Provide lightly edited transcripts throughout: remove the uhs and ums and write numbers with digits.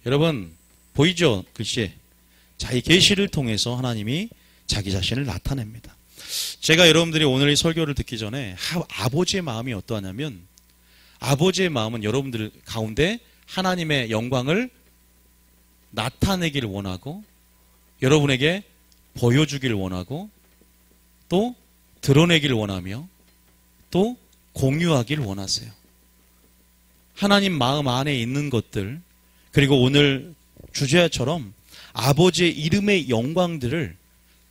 여러분 보이죠? 글씨. 자, 이 계시를 통해서 하나님이 자기 자신을 나타냅니다. 제가 여러분들이 오늘 이 설교를 듣기 전에 아버지의 마음이 어떠하냐면, 아버지의 마음은 여러분들 가운데 하나님의 영광을 나타내기를 원하고, 여러분에게 보여주기를 원하고, 또 드러내기를 원하며, 또 공유하기를 원하세요. 하나님 마음 안에 있는 것들, 그리고 오늘 주제처럼 아버지의 이름의 영광들을,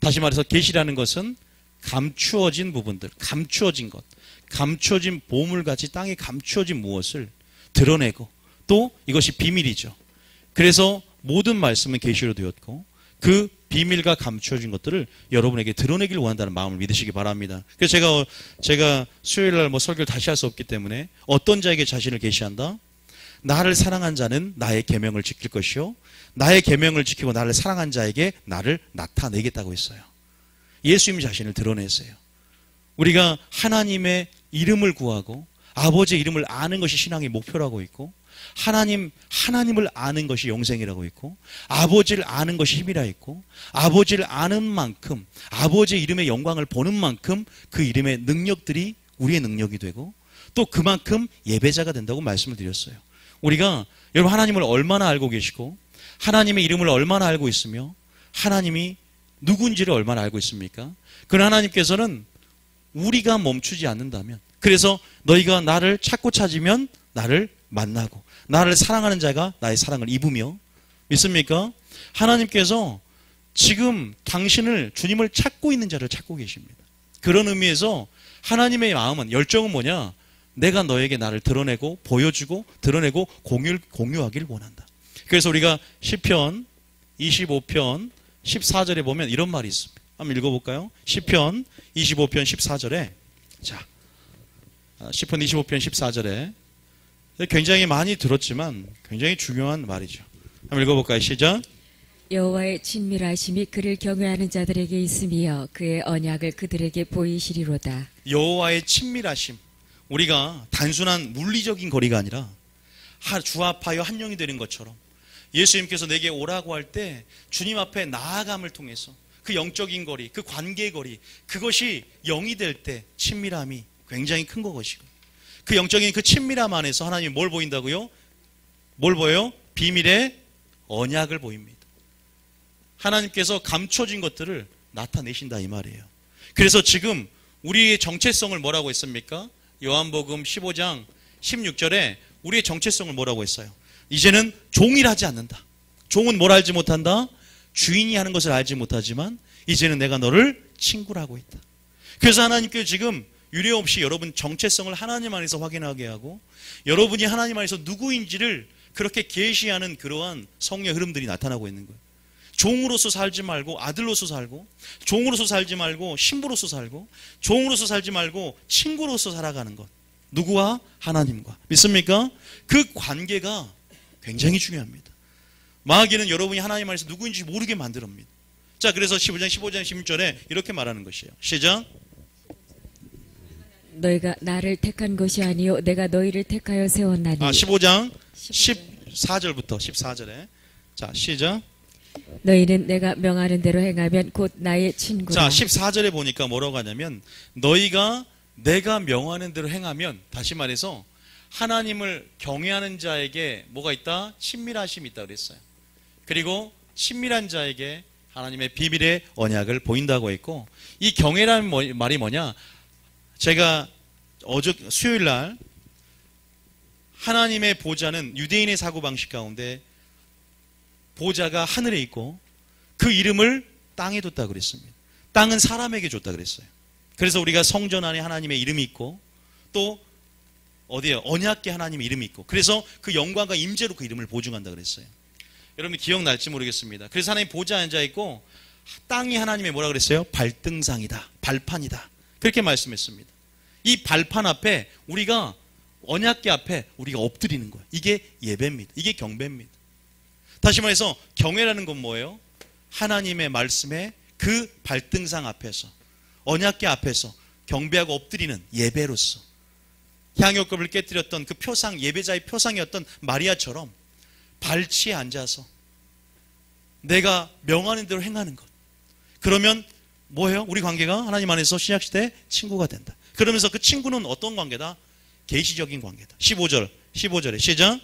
다시 말해서 계시라는 것은 감추어진 부분들, 감추어진 것, 감추어진 보물같이 땅에 감추어진 무엇을 드러내고, 또 이것이 비밀이죠. 그래서 모든 말씀은 계시로 되었고, 그 비밀과 감추어진 것들을 여러분에게 드러내기를 원한다는 마음을 믿으시기 바랍니다. 그래서 제가 수요일날 설교를 다시 할 수 없기 때문에, 어떤 자에게 자신을 계시한다? 나를 사랑한 자는 나의 계명을 지킬 것이요, 나의 계명을 지키고 나를 사랑한 자에게 나를 나타내겠다고 했어요. 예수님 자신을 드러내세요. 우리가 하나님의 이름을 구하고 아버지의 이름을 아는 것이 신앙의 목표라고 있고, 하나님을 아는 것이 영생이라고 있고, 아버지를 아는 것이 힘이라 있고, 아버지를 아는 만큼, 아버지의 이름의 영광을 보는 만큼 그 이름의 능력들이 우리의 능력이 되고, 또 그만큼 예배자가 된다고 말씀을 드렸어요. 우리가 여러분 하나님을 얼마나 알고 계시고, 하나님의 이름을 얼마나 알고 있으며, 하나님이 누군지를 얼마나 알고 있습니까? 그러나 하나님께서는 우리가 멈추지 않는다면, 그래서 너희가 나를 찾고 찾으면 나를 만나고, 나를 사랑하는 자가 나의 사랑을 입으며, 믿습니까? 하나님께서 지금 당신을, 주님을 찾고 있는 자를 찾고 계십니다. 그런 의미에서 하나님의 마음은, 열정은 뭐냐? 내가 너에게 나를 드러내고 보여주고 드러내고 공유하기를 원한다. 그래서 우리가 시편 25편 14절에 보면 이런 말이 있습니다. 한번 읽어볼까요? 시편 25편 14절에, 자, 시편 25편 14절에 굉장히 많이 들었지만 굉장히 중요한 말이죠. 한번 읽어볼까요? 시작. 여호와의 친밀하심이 그를 경외하는 자들에게 있으며 그의 언약을 그들에게 보이시리로다. 여호와의 친밀하심, 우리가 단순한 물리적인 거리가 아니라 주합하여 한 영이 되는 것처럼, 예수님께서 내게 오라고 할 때 주님 앞에 나아감을 통해서 그 영적인 거리, 그 관계의 거리, 그것이 영이 될 때 친밀함이 굉장히 큰 것이고, 그 영적인 그 친밀함 안에서 하나님이 뭘 보인다고요? 뭘 보여요? 비밀의 언약을 보입니다. 하나님께서 감춰진 것들을 나타내신다 이 말이에요. 그래서 지금 우리의 정체성을 뭐라고 했습니까? 요한복음 15장 16절에 우리의 정체성을 뭐라고 했어요? 이제는 종이라지 않는다. 종은 뭘 알지 못한다? 주인이 하는 것을 알지 못하지만 이제는 내가 너를 친구로 하고 있다. 그래서 하나님께서 지금 유례 없이 여러분 정체성을 하나님 안에서 확인하게 하고, 여러분이 하나님 안에서 누구인지를 그렇게 계시하는 그러한 성령의 흐름들이 나타나고 있는 거예요. 종으로서 살지 말고 아들로서 살고, 종으로서 살지 말고 신부로서 살고, 종으로서 살지 말고 친구로서 살아가는 것. 누구와? 하나님과. 믿습니까? 그 관계가 굉장히 중요합니다. 마귀는 여러분이 하나님 안에서 누구인지 모르게 만듭니다. 자, 그래서 15장 16절에 이렇게 말하는 것이에요. 시작. 너희가 나를 택한 것이 아니요 내가 너희를 택하여 세웠나니. 15장 14절부터 14절에. 자, 시작. 너희는 내가 명하는 대로 행하면 곧 나의 친구라. 자, 14절에 보니까 뭐라고 하냐면, 너희가 내가 명하는 대로 행하면, 다시 말해서 하나님을 경외하는 자에게 뭐가 있다? 친밀하심이 있다 그랬어요. 그리고 친밀한 자에게 하나님의 비밀의 언약을 보인다고 했고, 이 경외라는 말이 뭐냐? 제가 수요일 날 하나님의 보좌는 유대인의 사고방식 가운데 보좌가 하늘에 있고 그 이름을 땅에 뒀다 그랬습니다. 땅은 사람에게 줬다 그랬어요. 그래서 우리가 성전 안에 하나님의 이름이 있고, 또 어디에요? 언약궤 하나님의 이름이 있고, 그래서 그 영광과 임재로 그 이름을 보증한다 그랬어요. 여러분 기억날지 모르겠습니다. 그래서 하나님 보좌에 앉아 있고, 땅이 하나님의 뭐라 그랬어요? 발등상이다, 발판이다, 그렇게 말씀했습니다. 이 발판 앞에 우리가, 언약궤 앞에 우리가 엎드리는 거예요. 이게 예배입니다. 이게 경배입니다. 다시 말해서 경외라는 건 뭐예요? 하나님의 말씀에 그 발등상 앞에서, 언약궤 앞에서 경배하고 엎드리는 예배로서, 향유급을 깨뜨렸던 그 표상, 예배자의 표상이었던 마리아처럼 발치에 앉아서 내가 명하는 대로 행하는 것. 그러면 뭐예요? 우리 관계가 하나님 안에서 신약시대 친구가 된다. 그러면서 그 친구는 어떤 관계다? 계시적인 관계다. 15절에 시작.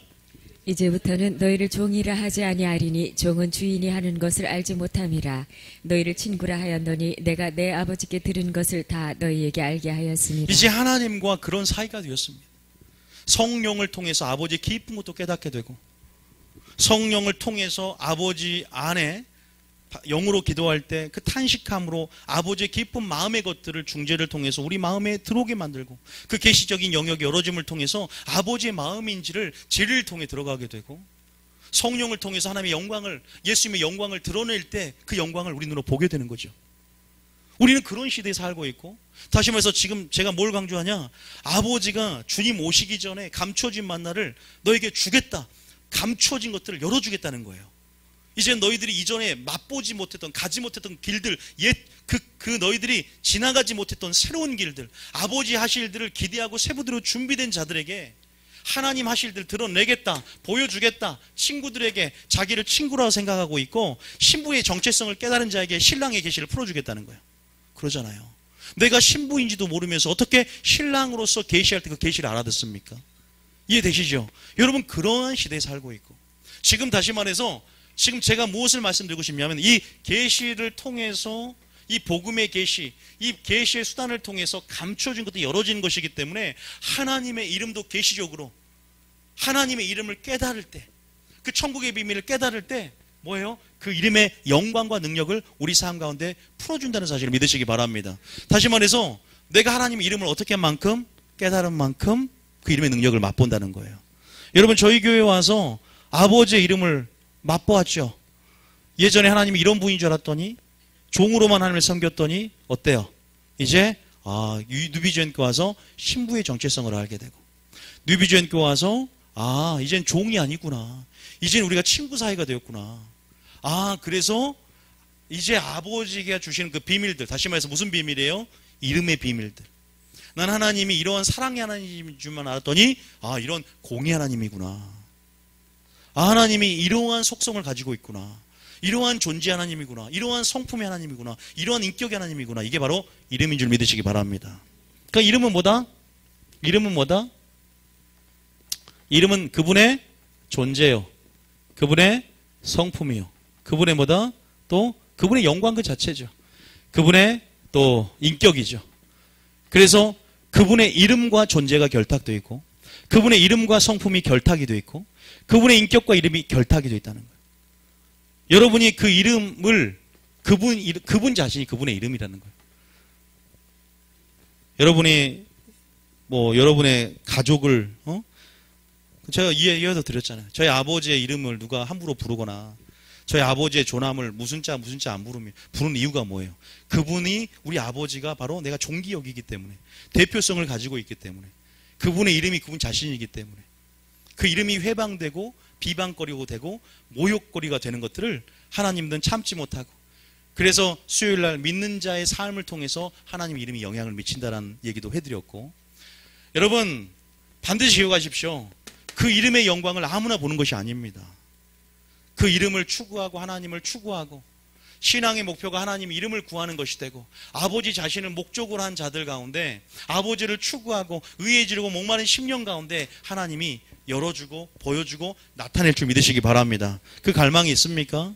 이제부터는 너희를 종이라 하지 아니하리니 종은 주인이 하는 것을 알지 못함이라. 너희를 친구라 하였노니 내가 내 아버지께 들은 것을 다 너희에게 알게 하였습니다. 이제 하나님과 그런 사이가 되었습니다. 성령을 통해서 아버지의 깊은 것도 깨닫게 되고, 성령을 통해서 아버지 안에 영으로 기도할 때 그 탄식함으로 아버지의 깊은 마음의 것들을 중재를 통해서 우리 마음에 들어오게 만들고, 그 계시적인 영역이 열어짐을 통해서 아버지의 마음인지를 진리를 통해 들어가게 되고, 성령을 통해서 하나님의 영광을, 예수님의 영광을 드러낼 때 그 영광을 우리 눈으로 보게 되는 거죠. 우리는 그런 시대에 살고 있고, 다시 말해서 지금 제가 뭘 강조하냐, 아버지가 주님 오시기 전에 감춰진 만나를 너에게 주겠다, 감춰진 것들을 열어주겠다는 거예요. 이제 너희들이 이전에 맛보지 못했던, 가지 못했던 길들, 그 너희들이 지나가지 못했던 새로운 길들, 아버지 하실 일들을 기대하고 세부대로 준비된 자들에게 하나님 하실 일들을 드러내겠다, 보여주겠다, 친구들에게 자기를 친구라고 생각하고 있고, 신부의 정체성을 깨달은 자에게 신랑의 계시를 풀어주겠다는 거예요. 그러잖아요. 내가 신부인지도 모르면서 어떻게 신랑으로서 계시할 때 그 계시를 알아듣습니까? 이해되시죠? 여러분, 그러한 시대에 살고 있고, 지금 다시 말해서 지금 제가 무엇을 말씀드리고 싶냐면, 이 계시를 통해서, 이 복음의 계시, 이 계시의 수단을 통해서 감춰진 것도 열어지는 것이기 때문에 하나님의 이름도 계시적으로 하나님의 이름을 깨달을 때, 그 천국의 비밀을 깨달을 때 뭐예요? 그 이름의 영광과 능력을 우리 삶 가운데 풀어준다는 사실을 믿으시기 바랍니다. 다시 말해서 내가 하나님의 이름을 어떻게 한 만큼, 깨달은 만큼 그 이름의 능력을 맛본다는 거예요. 여러분, 저희 교회에 와서 아버지의 이름을 맛보았죠. 예전에 하나님이 이런 분인 줄 알았더니, 종으로만 하나님을 섬겼더니 어때요? 이제 뉴비주엔교 와서 신부의 정체성을 알게 되고, 뉴비주엔교 와서 이젠 종이 아니구나, 이젠 우리가 친구 사이가 되었구나. 그래서 이제 아버지가 주시는 그 비밀들, 다시 말해서 무슨 비밀이에요? 이름의 비밀들. 난 하나님이 이러한 사랑의 하나님인 줄만 알았더니 이런 공의 하나님이구나, 하나님이 이러한 속성을 가지고 있구나, 이러한 존재 하나님이구나, 이러한 성품의 하나님이구나, 이러한 인격의 하나님이구나. 이게 바로 이름인 줄 믿으시기 바랍니다. 그러니까 이름은 뭐다? 이름은 뭐다? 이름은 그분의 존재요, 그분의 성품이요, 그분의 뭐다? 또 그분의 영광 그 자체죠. 그분의 또 인격이죠. 그래서 그분의 이름과 존재가 결탁되어 있고, 그분의 이름과 성품이 결탁이 되어 있고, 그분의 인격과 이름이 결탁이 되어 있다는 거예요. 여러분이 그 이름을, 그분 자신이 그분의 이름이라는 거예요. 여러분이 여러분의 가족을 제가 이해도 드렸잖아요. 저희 아버지의 이름을 누가 함부로 부르거나, 저희 아버지의 조남을 무슨 자 안 부르는 이유가 뭐예요? 그분이, 우리 아버지가 바로 내가 존귀 여기기 때문에, 대표성을 가지고 있기 때문에, 그분의 이름이 그분 자신이기 때문에, 그 이름이 회방되고 비방거리고 되고 모욕거리가 되는 것들을 하나님은 참지 못하고, 그래서 수요일날 믿는 자의 삶을 통해서 하나님 이름이 영향을 미친다라는 얘기도 해드렸고, 여러분 반드시 기억하십시오. 그 이름의 영광을 아무나 보는 것이 아닙니다. 그 이름을 추구하고 하나님을 추구하고, 신앙의 목표가 하나님 이름을 구하는 것이 되고, 아버지 자신을 목적으로 한 자들 가운데 아버지를 추구하고 의에 지르고 목마른 심령 가운데 하나님이 열어주고 보여주고 나타낼 줄 믿으시기 바랍니다. 그 갈망이 있습니까?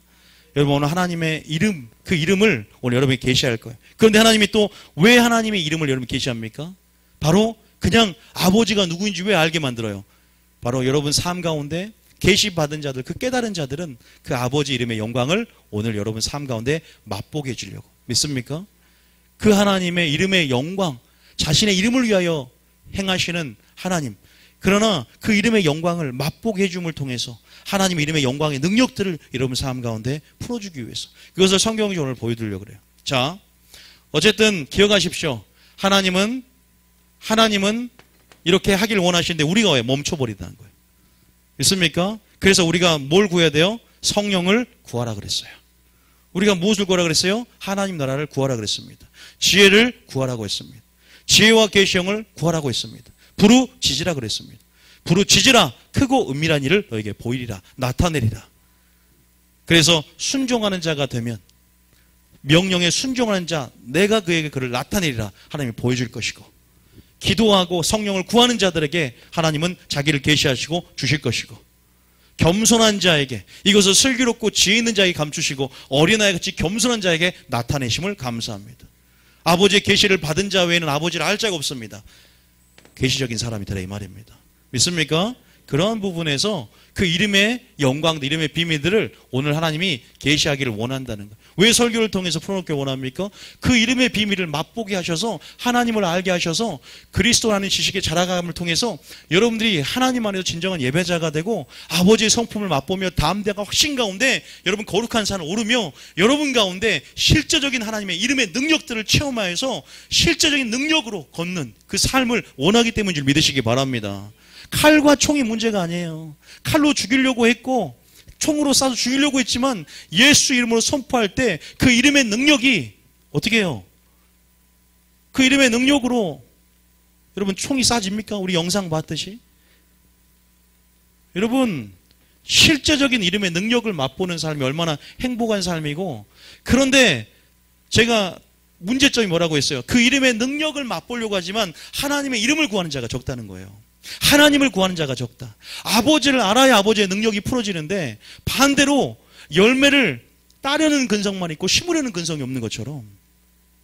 여러분, 오늘 하나님의 이름, 그 이름을 오늘 여러분이 계시할 거예요. 그런데 하나님이 또 왜 하나님의 이름을 여러분 계시합니까? 바로 그냥 아버지가 누구인지 왜 알게 만들어요? 바로 여러분 삶 가운데 계시받은 자들, 그 깨달은 자들은 그 아버지 이름의 영광을 오늘 여러분 삶 가운데 맛보게 해주려고. 믿습니까? 그 하나님의 이름의 영광, 자신의 이름을 위하여 행하시는 하나님, 그러나 그 이름의 영광을 맛보게 해줌을 통해서 하나님의 이름의 영광의 능력들을 여러분 삶 가운데 풀어주기 위해서, 그것을 성경이 오늘 보여드리려고 그래요. 자, 어쨌든 기억하십시오. 하나님은 이렇게 하길 원하시는데 우리가 왜 멈춰버린다는 거예요. 있습니까? 그래서 우리가 뭘 구해야 돼요? 성령을 구하라 그랬어요. 우리가 무엇을 구하라 그랬어요? 하나님 나라를 구하라 그랬습니다. 지혜를 구하라고 했습니다. 지혜와 계시형을 구하라고 했습니다. 부르짖으라 그랬습니다. 부르짖으라. 크고 은밀한 일을 너에게 보이리라. 나타내리라. 그래서 순종하는 자가 되면, 명령에 순종하는 자, 내가 그에게 그를 나타내리라. 하나님이 보여줄 것이고, 기도하고 성령을 구하는 자들에게 하나님은 자기를 계시하시고 주실 것이고, 겸손한 자에게, 이것을 슬기롭고 지혜 있는 자에게 감추시고 어린아이같이 겸손한 자에게 나타내심을 감사합니다. 아버지의 계시를 받은 자 외에는 아버지를 알 자가 없습니다. 계시적인 사람이 되라, 이 말입니다. 믿습니까? 그러한 부분에서 그 이름의 영광, 이름의 비밀들을 오늘 하나님이 계시하기를 원한다는 거예요. 왜 설교를 통해서 풀어놓기 원합니까? 그 이름의 비밀을 맛보게 하셔서, 하나님을 알게 하셔서, 그리스도라는 지식의 자라감을 통해서 여러분들이 하나님 안에서 진정한 예배자가 되고 아버지의 성품을 맛보며 담대함과 확신 가운데 여러분 거룩한 산을 오르며 여러분 가운데 실제적인 하나님의 이름의 능력들을 체험하여서 실제적인 능력으로 걷는 그 삶을 원하기 때문인 줄 믿으시기 바랍니다. 칼과 총이 문제가 아니에요. 칼로 죽이려고 했고 총으로 쏴서 죽이려고 했지만 예수 이름으로 선포할 때 그 이름의 능력이 어떻게 해요? 그 이름의 능력으로 여러분 총이 쏴집니까? 우리 영상 봤듯이. 여러분 실제적인 이름의 능력을 맛보는 삶이 얼마나 행복한 삶이고, 그런데 제가 문제점이 뭐라고 했어요? 그 이름의 능력을 맛보려고 하지만 하나님의 이름을 구하는 자가 적다는 거예요. 하나님을 구하는 자가 적다. 아버지를 알아야 아버지의 능력이 풀어지는데 반대로 열매를 따려는 근성만 있고 심으려는 근성이 없는 것처럼,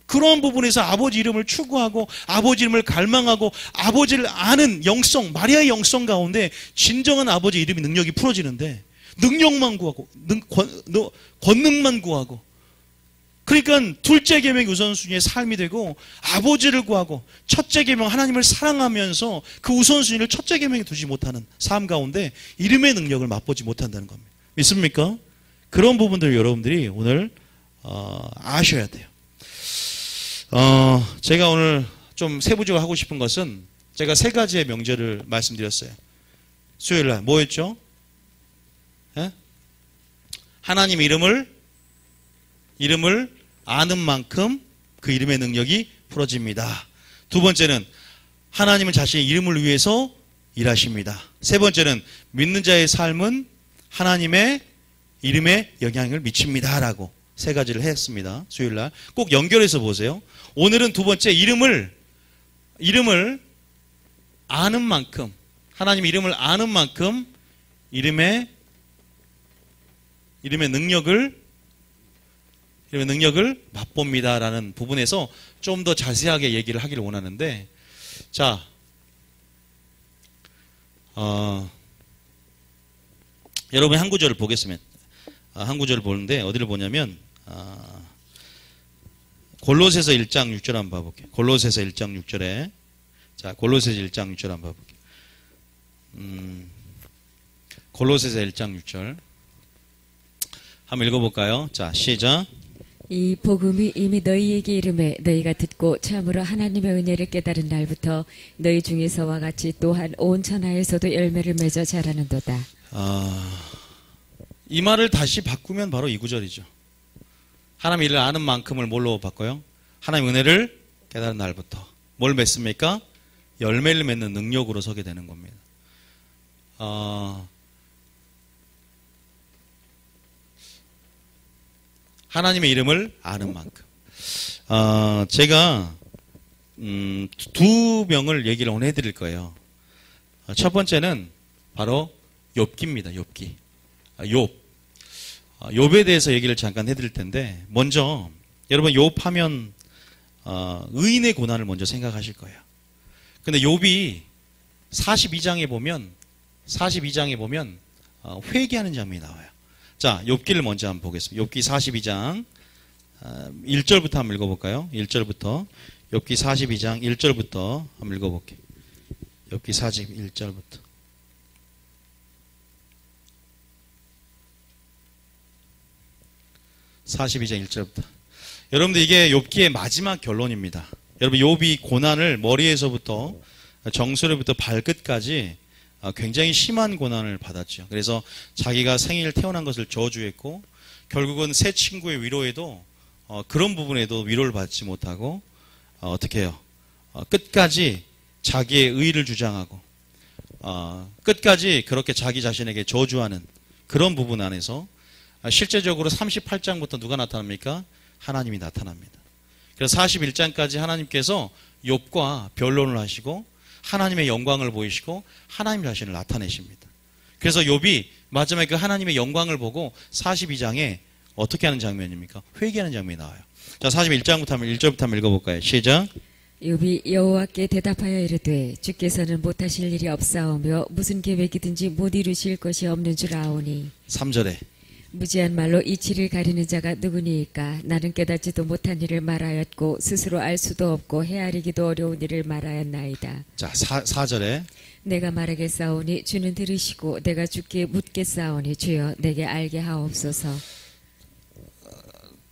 그런 부분에서 아버지 이름을 추구하고 아버지 이름을 갈망하고 아버지를 아는 영성, 마리아의 영성 가운데 진정한 아버지의 이름이 능력이 풀어지는데 능력만 구하고 권능만 구하고, 그러니까 둘째 계명이 우선순위의 삶이 되고 아버지를 구하고 첫째 계명 하나님을 사랑하면서 그 우선순위를 첫째 계명에 두지 못하는 삶 가운데 이름의 능력을 맛보지 못한다는 겁니다. 믿습니까? 그런 부분들 여러분들이 오늘 아셔야 돼요. 제가 오늘 좀 세부적으로 하고 싶은 것은, 제가 세 가지의 명제를 말씀드렸어요. 수요일날 뭐였죠? 예? 하나님 이름을 아는 만큼 그 이름의 능력이 풀어집니다. 두 번째는 하나님은 자신의 이름을 위해서 일하십니다. 세 번째는 믿는 자의 삶은 하나님의 이름에 영향을 미칩니다. 라고 세 가지를 했습니다. 수요일날 꼭 연결해서 보세요. 오늘은 두 번째, 이름을 아는 만큼, 하나님의 이름을 아는 만큼 이름의 능력을 맛봅니다라는 부분에서 좀 더 자세하게 얘기를 하기를 원하는데, 자, 여러분이 한 구절을 보겠으면, 한 구절을 보는데 어디를 보냐면 골로새서 1장 6절 한번 봐볼게요. 골로새서 1장 6절에, 자, 골로새서 1장 6절 한번 봐볼게요. 골로새서 1장 6절 한번 읽어볼까요? 자, 시작. 이 복음이 이미 너희에게 이름에 너희가 듣고 참으로 하나님의 은혜를 깨달은 날부터 너희 중에서와 같이 또한 온 천하에서도 열매를 맺어 자라는도다. 이 말을 다시 바꾸면 바로 이 구절이죠. 하나님의 일을 아는 만큼을 뭘로 바꿔요? 하나님의 은혜를 깨달은 날부터 뭘 맺습니까? 열매를 맺는 능력으로 서게 되는 겁니다. 하나님의 이름을 아는 만큼. 제가 두 명을 얘기를 오늘 해드릴 거예요. 첫 번째는 바로 욥기입니다. 욥기. 욥에 대해서 얘기를 잠깐 해드릴 텐데, 먼저 여러분 욥하면 의인의 고난을 먼저 생각하실 거예요. 근데 욥이 42장에 보면 회개하는 장면이 나와요. 자, 욥기를 먼저 한번 보겠습니다. 욥기 42장 1절부터 한번 읽어볼까요? 1절부터. 욥기 42장 1절부터 한번 읽어볼게요. 욥기 41절부터. 여러분들 이게 욥기의 마지막 결론입니다. 여러분 욥이 고난을 머리에서부터 정수리부터 발끝까지 굉장히 심한 고난을 받았죠. 그래서 자기가 생일 태어난 것을 저주했고, 결국은 새 친구의 위로에도 그런 부분에도 위로를 받지 못하고 어떻게 해요? 끝까지 자기의 의의를 주장하고 끝까지 그렇게 자기 자신에게 저주하는 그런 부분 안에서 실제적으로 38장부터 누가 나타납니까? 하나님이 나타납니다. 그래서 41장까지 하나님께서 욥과 변론을 하시고 하나님의 영광을 보이시고 하나님 자신을 나타내십니다. 그래서 욥이 마지막에 그 하나님의 영광을 보고 42장에 어떻게 하는 장면입니까? 회개하는 장면이 나와요. 자, 41장부터 한번 1절부터 한번 읽어볼까요? 시작. 욥이 여호와께 대답하여 이르되 주께서는 못하실 일이 없사오며 무슨 계획이든지 못 이루실 것이 없는 줄 아오니 3절에 무지한 말로 이치를 가리는 자가 누구니이까 나는 깨닫지도 못한 일을 말하였고 스스로 알 수도 없고 헤아리기도 어려운 일을 말하였나이다. 자, 4절에 내가 말하겠사오니 주는 들으시고 내가 주께 묻겠사오니 주여 내게 알게 하옵소서.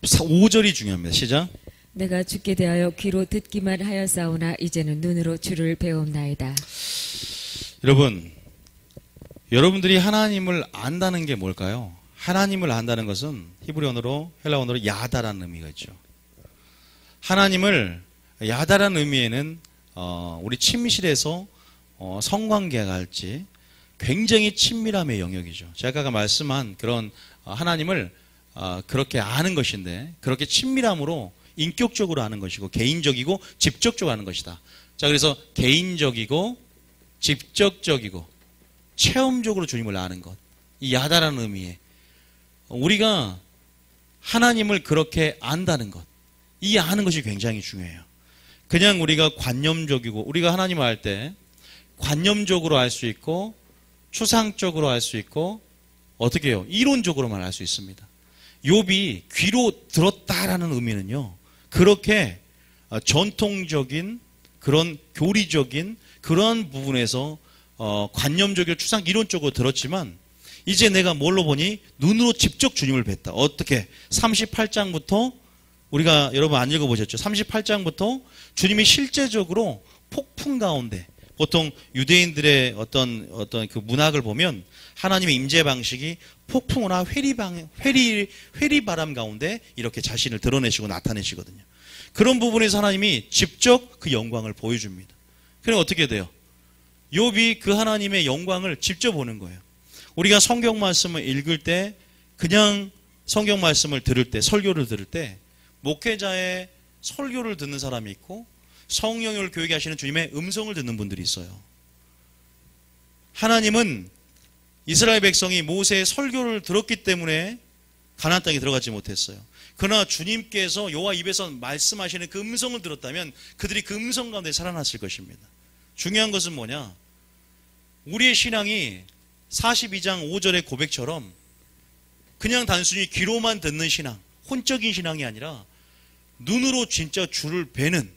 5절이 중요합니다. 시작. 내가 주께 대하여 귀로 듣기만 하였사오나 이제는 눈으로 주를 배움나이다. 여러분들이 하나님을 안다는 게 뭘까요? 하나님을 안다는 것은 히브리어로 헬라어로 야다라는 의미가 있죠. 하나님을 야다라는 의미에는 우리 침실에서 성관계가 할지 굉장히 친밀함의 영역이죠. 제가 아까 말씀한 그런 하나님을 그렇게 아는 것인데 그렇게 친밀함으로 인격적으로 아는 것이고 개인적이고 직접적으로 아는 것이다. 자, 그래서 개인적이고 직접적이고 체험적으로 주님을 아는 것. 이 야다라는 의미에 우리가 하나님을 그렇게 안다는 것. 이 아는 것이 굉장히 중요해요. 그냥 우리가 관념적이고 우리가 하나님을 알 때 관념적으로 알 수 있고 추상적으로 알 수 있고 어떻게 해요? 이론적으로만 알 수 있습니다. 욥이 귀로 들었다라는 의미는요. 그렇게 전통적인 그런 교리적인 그런 부분에서 관념적이고 추상 이론적으로 들었지만 이제 내가 뭘로 보니 눈으로 직접 주님을 뵀다. 어떻게? 38장부터 우리가 여러분 안 읽어보셨죠? 38장부터 주님이 실제적으로 폭풍 가운데 보통 유대인들의 어떤 그 문학을 보면 하나님의 임재 방식이 폭풍이나 회리바람 가운데 이렇게 자신을 드러내시고 나타내시거든요. 그런 부분에서 하나님이 직접 그 영광을 보여줍니다. 그럼 어떻게 돼요? 욥이 그 하나님의 영광을 직접 보는 거예요. 우리가 성경 말씀을 읽을 때 그냥 성경 말씀을 들을 때 설교를 들을 때 목회자의 설교를 듣는 사람이 있고 성령을 교육에 하시는 주님의 음성을 듣는 분들이 있어요. 하나님은 이스라엘 백성이 모세의 설교를 들었기 때문에 가나안 땅에 들어가지 못했어요. 그러나 주님께서 여호와 입에서 말씀하시는 그 음성을 들었다면 그들이 그 음성 가운데 살아났을 것입니다. 중요한 것은 뭐냐? 우리의 신앙이 42장 5절의 고백처럼 그냥 단순히 귀로만 듣는 신앙, 혼적인 신앙이 아니라 눈으로 진짜 주를 뵈는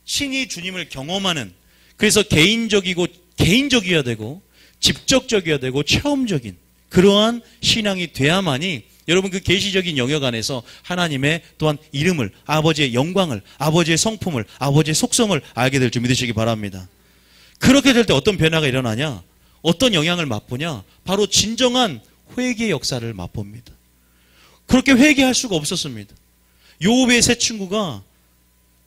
신이 주님을 경험하는 그래서 개인적이어야 되고 직접적이어야 되고 체험적인 그러한 신앙이 돼야만이 여러분 그 계시적인 영역 안에서 하나님의 또한 이름을 아버지의 영광을 아버지의 성품을 아버지의 속성을 알게 될 줄 믿으시기 바랍니다. 그렇게 될 때 어떤 변화가 일어나냐? 어떤 영향을 맛보냐? 바로 진정한 회개의 역사를 맛봅니다. 그렇게 회개할 수가 없었습니다. 욥의 세 친구가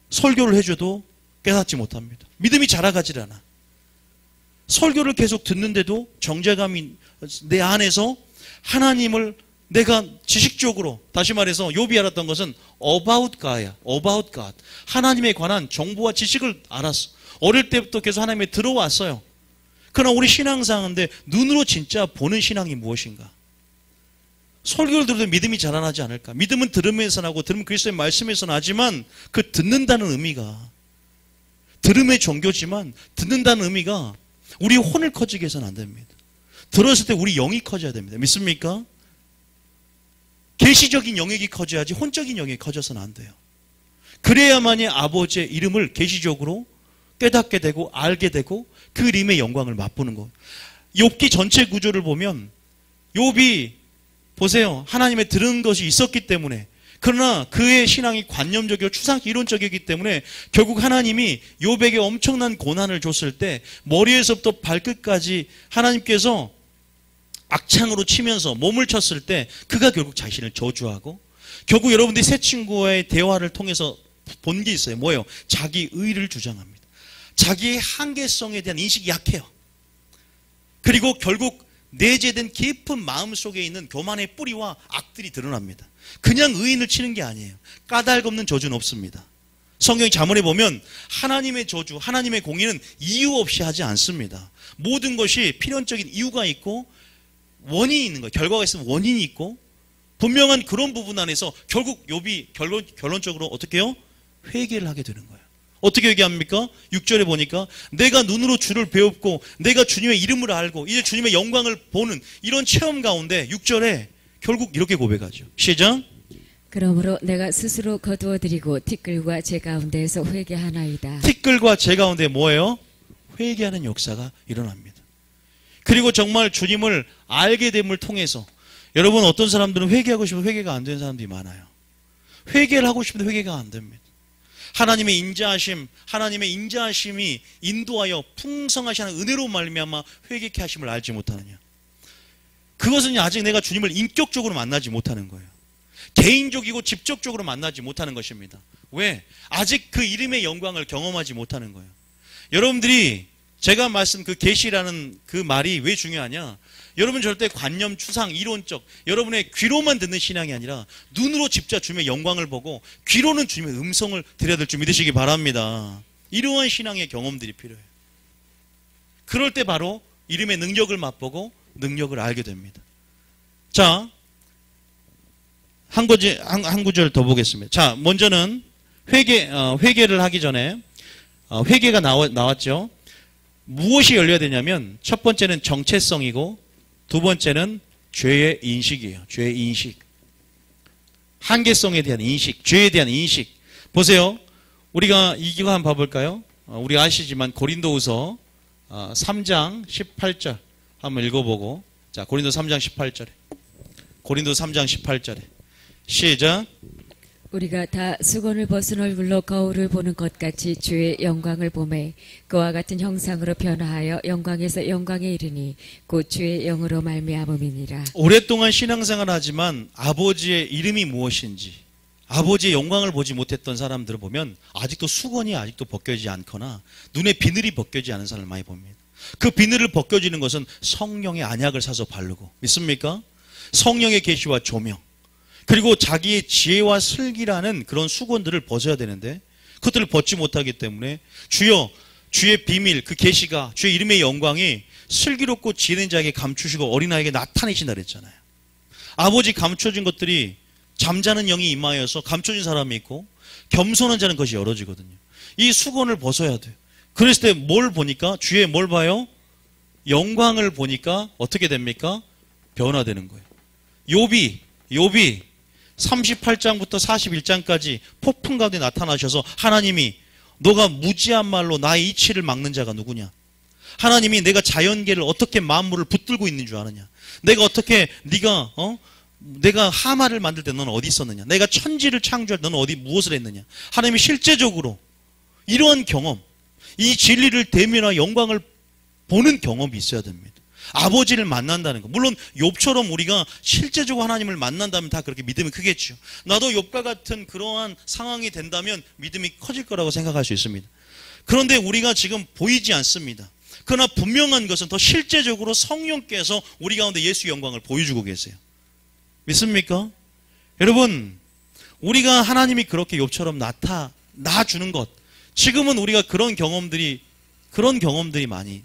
설교를 해줘도 깨닫지 못합니다. 믿음이 자라가질 않아. 설교를 계속 듣는데도 정죄감이 내 안에서 하나님을 내가 지식적으로 다시 말해서 욥이 알았던 것은 about God야. about God. 하나님에 관한 정보와 지식을 알았어. 어릴 때부터 계속 하나님에 들어왔어요. 그러나 우리 신앙상인데 눈으로 진짜 보는 신앙이 무엇인가? 설교를 들어도 믿음이 자라나지 않을까? 믿음은 들으면서 나고 들으면 그리스도의 말씀에서 나지만 그 듣는다는 의미가 들음의 종교지만 듣는다는 의미가 우리 혼을 커지게 해서는 안 됩니다. 들었을 때 우리 영이 커져야 됩니다. 믿습니까? 계시적인 영역이 커져야지 혼적인 영역이 커져서는 안 돼요. 그래야만이 아버지의 이름을 계시적으로 깨닫게 되고 알게 되고 그 이름의 영광을 맛보는 거예요. 욥기 전체 구조를 보면 욥이 보세요. 하나님의 들은 것이 있었기 때문에 그러나 그의 신앙이 관념적이고 추상 이론적이기 때문에 결국 하나님이 욥에게 엄청난 고난을 줬을 때 머리에서부터 발끝까지 하나님께서 악창으로 치면서 몸을 쳤을 때 그가 결국 자신을 저주하고 결국 여러분들이 새 친구와의 대화를 통해서 본 게 있어요. 뭐예요? 자기 의를 주장합니다. 자기의 한계성에 대한 인식이 약해요. 그리고 결국 내재된 깊은 마음 속에 있는 교만의 뿌리와 악들이 드러납니다. 그냥 의인을 치는 게 아니에요. 까닭없는 저주는 없습니다. 성경 잠언에 보면 하나님의 저주, 하나님의 공의는 이유 없이 하지 않습니다. 모든 것이 필연적인 이유가 있고 원인이 있는 거예요. 결과가 있으면 원인이 있고 분명한 그런 부분 안에서 결국 욥이 결론적으로 어떻게 해요? 회개를 하게 되는 거예요. 어떻게 회개합니까? 6절에 보니까 내가 눈으로 주를 배웠고 내가 주님의 이름을 알고 이제 주님의 영광을 보는 이런 체험 가운데 6절에 결국 이렇게 고백하죠. 시작. 그러므로 내가 스스로 거두어드리고 티끌과 제 가운데에서 회개하나이다. 티끌과 제 가운데 뭐예요? 회개하는 역사가 일어납니다. 그리고 정말 주님을 알게 됨을 통해서 여러분 어떤 사람들은 회개하고 싶어도 회개가 안 되는 사람들이 많아요. 회개를 하고 싶은데 회개가 안 됩니다. 하나님의 인자하심이 인도하여 풍성하신 은혜로 말미암아 회개케 하심을 알지 못하느냐. 그것은 아직 내가 주님을 인격적으로 만나지 못하는 거예요. 개인적이고 직접적으로 만나지 못하는 것입니다. 왜? 아직 그 이름의 영광을 경험하지 못하는 거예요. 여러분들이 제가 말씀 그 계시라는 그 말이 왜 중요하냐? 여러분 절대 관념, 추상, 이론적 여러분의 귀로만 듣는 신앙이 아니라 눈으로 직접 주님의 영광을 보고 귀로는 주님의 음성을 들어야 될 줄 믿으시기 바랍니다. 이러한 신앙의 경험들이 필요해요. 그럴 때 바로 이름의 능력을 맛보고 능력을 알게 됩니다. 자, 한 구절 더 보겠습니다. 자, 먼저는 회개를 하기 전에 회개가 나왔죠. 무엇이 열려야 되냐면 첫 번째는 정체성이고 두 번째는 죄의 인식이에요. 죄의 인식. 한계성에 대한 인식, 죄에 대한 인식. 보세요. 우리가 이거 한번 봐볼까요? 우리가 아시지만 고린도후서 3장 18절 한번 읽어보고, 자, 고린도 3장 18절에 고린도 3장 18절에 시작. 우리가 다 수건을 벗은 얼굴로 거울을 보는 것 같이 주의 영광을 보매 그와 같은 형상으로 변화하여 영광에서 영광에 이르니 곧 주의 영으로 말미암음이니라. 오랫동안 신앙생활을 하지만 아버지의 이름이 무엇인지 아버지의 영광을 보지 못했던 사람들을 보면 아직도 수건이 아직도 벗겨지지 않거나 눈에 비늘이 벗겨지지 않은 사람을 많이 봅니다. 그 비늘을 벗겨지는 것은 성령의 안약을 사서 바르고, 믿습니까? 성령의 계시와 조명, 그리고 자기의 지혜와 슬기라는 그런 수건들을 벗어야 되는데 그것들을 벗지 못하기 때문에 주여 주의 비밀 그 계시가 주의 이름의 영광이 슬기롭고 지혜는 자에게 감추시고 어린아이에게 나타내신다 그랬잖아요. 아버지 감춰진 것들이 잠자는 영이 임하여서 감춰진 사람이 있고 겸손한 자는 것이 열어지거든요. 이 수건을 벗어야 돼요. 그랬을 때 뭘 보니까 주의 뭘 봐요? 영광을 보니까 어떻게 됩니까? 변화되는 거예요. 욥이 38장부터 41장까지 폭풍 가운데 나타나셔서 하나님이 너가 무지한 말로 나의 이치를 막는 자가 누구냐? 하나님이 내가 자연계를 어떻게 만물을 붙들고 있는 줄 아느냐? 내가 어떻게 내가 하마를 만들 때 너는 어디 있었느냐? 내가 천지를 창조할 때 너는 어디 무엇을 했느냐? 하나님이 실제적으로 이러한 경험, 이 진리를 대면하여 영광을 보는 경험이 있어야 됩니다. 아버지를 만난다는 거. 물론 욥처럼 우리가 실제적으로 하나님을 만난다면 다 그렇게 믿음이 크겠죠. 나도 욥과 같은 그러한 상황이 된다면 믿음이 커질 거라고 생각할 수 있습니다. 그런데 우리가 지금 보이지 않습니다. 그러나 분명한 것은 더 실제적으로 성령께서 우리 가운데 예수의 영광을 보여주고 계세요. 믿습니까? 여러분, 우리가 하나님이 그렇게 욥처럼 나타나주는 것, 지금은 우리가 그런 경험들이 많이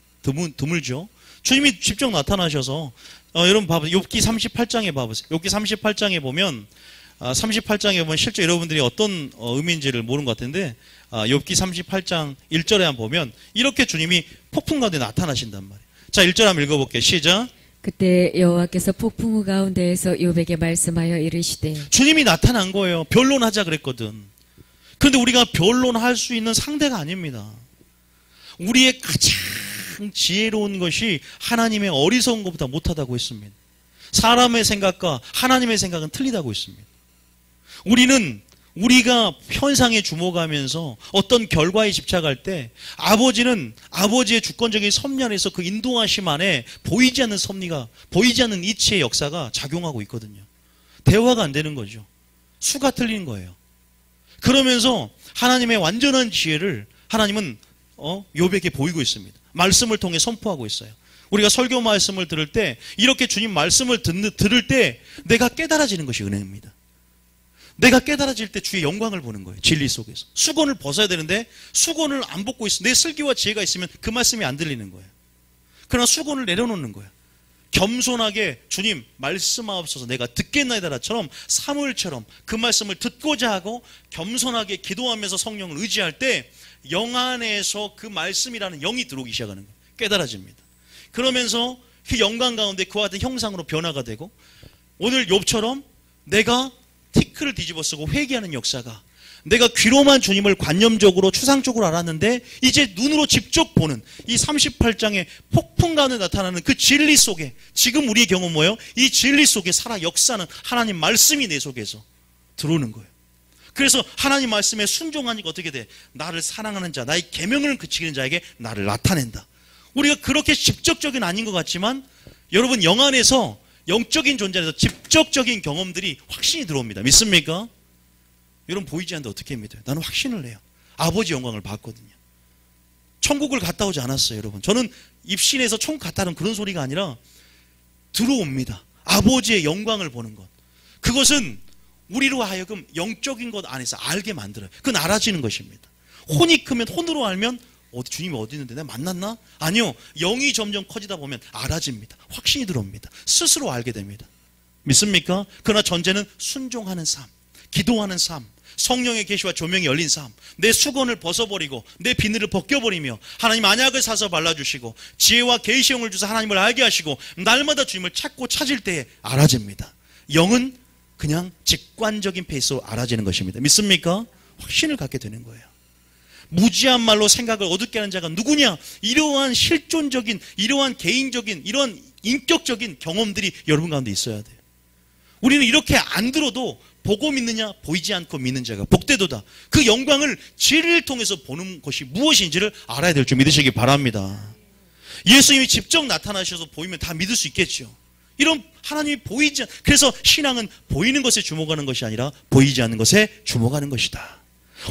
드물죠. 주님이 직접 나타나셔서 여러분 봐보세요. 욥기 38장에 봐보세요. 욥기 38장에 보면 38장에 보면 실제 여러분들이 어떤 의미인지를 모르는 것 같은데 욥기 38장 1절에 한번 보면 이렇게 주님이 폭풍 가운데 나타나신단 말이에요. 자, 1절 한번 읽어볼게요. 시작. 그때 여호와께서 폭풍우 가운데에서 욥에게 말씀하여 이르시되. 주님이 나타난 거예요. 변론하자 그랬거든. 그런데 우리가 변론할 수 있는 상대가 아닙니다. 우리의 가장 지혜로운 것이 하나님의 어리석은 것보다 못하다고 했습니다. 사람의 생각과 하나님의 생각은 틀리다고 했습니다. 우리가 현상에 주목하면서 어떤 결과에 집착할 때 아버지는 아버지의 주권적인 섭리 안에서 그 인도하심 안에 보이지 않는 섭리가, 보이지 않는 이치의 역사가 작용하고 있거든요. 대화가 안 되는 거죠. 수가 틀린 거예요. 그러면서 하나님의 완전한 지혜를 하나님은 욥에게 보이고 있습니다. 말씀을 통해 선포하고 있어요. 우리가 설교 말씀을 들을 때, 이렇게 주님 말씀을 들을 때 내가 깨달아지는 것이 은혜입니다. 내가 깨달아질 때 주의 영광을 보는 거예요. 진리 속에서. 수건을 벗어야 되는데 수건을 안 벗고 있어. 내 슬기와 지혜가 있으면 그 말씀이 안 들리는 거예요. 그러나 수건을 내려놓는 거예요. 겸손하게 주님 말씀하옵소서 내가 듣겠나이다라처럼 사무엘처럼 그 말씀을 듣고자 하고 겸손하게 기도하면서 성령을 의지할 때 영 안에서 그 말씀이라는 영이 들어오기 시작하는 거예요. 깨달아집니다. 그러면서 그 영광 가운데 그와 같은 형상으로 변화가 되고, 오늘 욥처럼 내가 티끌을 뒤집어 쓰고 회개하는 역사가, 내가 귀로만 주님을 관념적으로 추상적으로 알았는데 이제 눈으로 직접 보는 이 38장의 폭풍 가운데 나타나는 그 진리 속에, 지금 우리의 경험은 뭐예요? 이 진리 속에 살아 역사는 하나님 말씀이 내 속에서 들어오는 거예요. 그래서 하나님 말씀에 순종하니까 어떻게 돼? 나를 사랑하는 자, 나의 계명을 그치는 자에게 나를 나타낸다. 우리가 그렇게 직접적인 아닌 것 같지만 여러분 영 안에서, 영적인 존재에서 직접적인 경험들이 확신이 들어옵니다. 믿습니까? 여러분 보이지 않는데 어떻게 믿어요? 나는 확신을 해요. 아버지 영광을 봤거든요. 천국을 갔다 오지 않았어요, 여러분. 저는 입신에서 천국 갔다는 그런 소리가 아니라 들어옵니다. 아버지의 영광을 보는 것. 그것은 우리로 하여금 영적인 것 안에서 알게 만들어요. 그건 알아지는 것입니다. 혼이 크면 혼으로 알면 주님이 어디 있는데 내가 만났나? 아니요. 영이 점점 커지다 보면 알아집니다. 확신이 들어옵니다. 스스로 알게 됩니다. 믿습니까? 그러나 전제는 순종하는 삶, 기도하는 삶, 성령의 계시와 조명이 열린 삶, 내 수건을 벗어버리고 내 비늘을 벗겨버리며 하나님 언약을 사서 발라주시고 지혜와 계시의 영을 주사 하나님을 알게 하시고 날마다 주님을 찾고 찾을 때에 알아집니다. 영은 그냥 직관적인 페이스로 알아지는 것입니다. 믿습니까? 확신을 갖게 되는 거예요. 무지한 말로 생각을 어둡게 하는 자가 누구냐? 이러한 실존적인, 이러한 개인적인, 이러한 인격적인 경험들이 여러분 가운데 있어야 돼요. 우리는 이렇게 안 들어도 보고 믿느냐, 보이지 않고 믿는 자가 복되도다. 그 영광을 진리를 통해서 보는 것이 무엇인지를 알아야 될 줄 믿으시기 바랍니다. 예수님이 직접 나타나셔서 보이면 다 믿을 수 있겠죠. 이런 하나님이 보이지 않, 그래서 신앙은 보이는 것에 주목하는 것이 아니라 보이지 않는 것에 주목하는 것이다.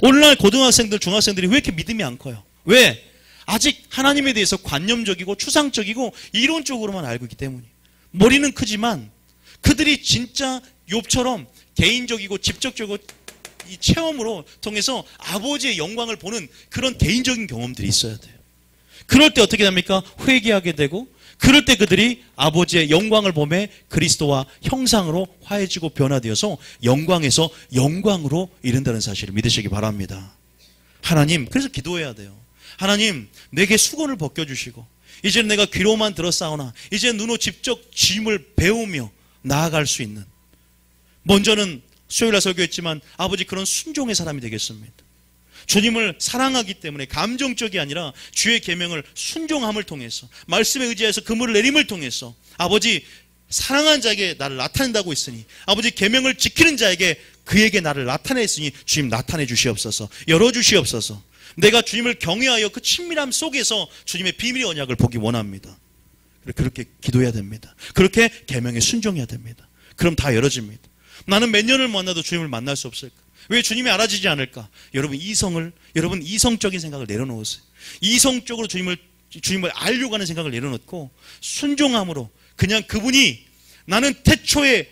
오늘날 고등학생들, 중학생들이 왜 이렇게 믿음이 안 커요? 왜? 아직 하나님에 대해서 관념적이고 추상적이고 이론적으로만 알고 있기 때문이에요. 머리는 크지만 그들이 진짜 욥처럼 개인적이고 직접적이고 이 체험으로 통해서 아버지의 영광을 보는 그런 개인적인 경험들이 있어야 돼요. 그럴 때 어떻게 됩니까? 회개하게 되고, 그럴 때 그들이 아버지의 영광을 보며 그리스도와 형상으로 화해지고 변화되어서 영광에서 영광으로 이른다는 사실을 믿으시기 바랍니다. 하나님, 그래서 기도해야 돼요. 하나님, 내게 수건을 벗겨주시고 이제는 내가 귀로만 들었사오나 이제 눈으로 직접 주님을 배우며 나아갈 수 있는, 먼저는 수요일날 설교했지만 아버지 그런 순종의 사람이 되겠습니다. 주님을 사랑하기 때문에 감정적이 아니라 주의 계명을 순종함을 통해서, 말씀에 의지해서 그물을 내림을 통해서 아버지 사랑하는 자에게 나를 나타낸다고 했으니 아버지 계명을 지키는 자에게 그에게 나를 나타냈으니 주님 나타내 주시옵소서, 열어주시옵소서. 내가 주님을 경외하여 그 친밀함 속에서 주님의 비밀의 언약을 보기 원합니다. 그렇게 기도해야 됩니다. 그렇게 계명에 순종해야 됩니다. 그럼 다 열어집니다. 나는 몇 년을 만나도 주님을 만날 수 없을까? 왜 주님이 알아지지 않을까? 여러분 이성적인 생각을 내려놓으세요. 이성적으로 주님을 알려고 하는 생각을 내려놓고 순종함으로 그냥 그분이, 나는 태초에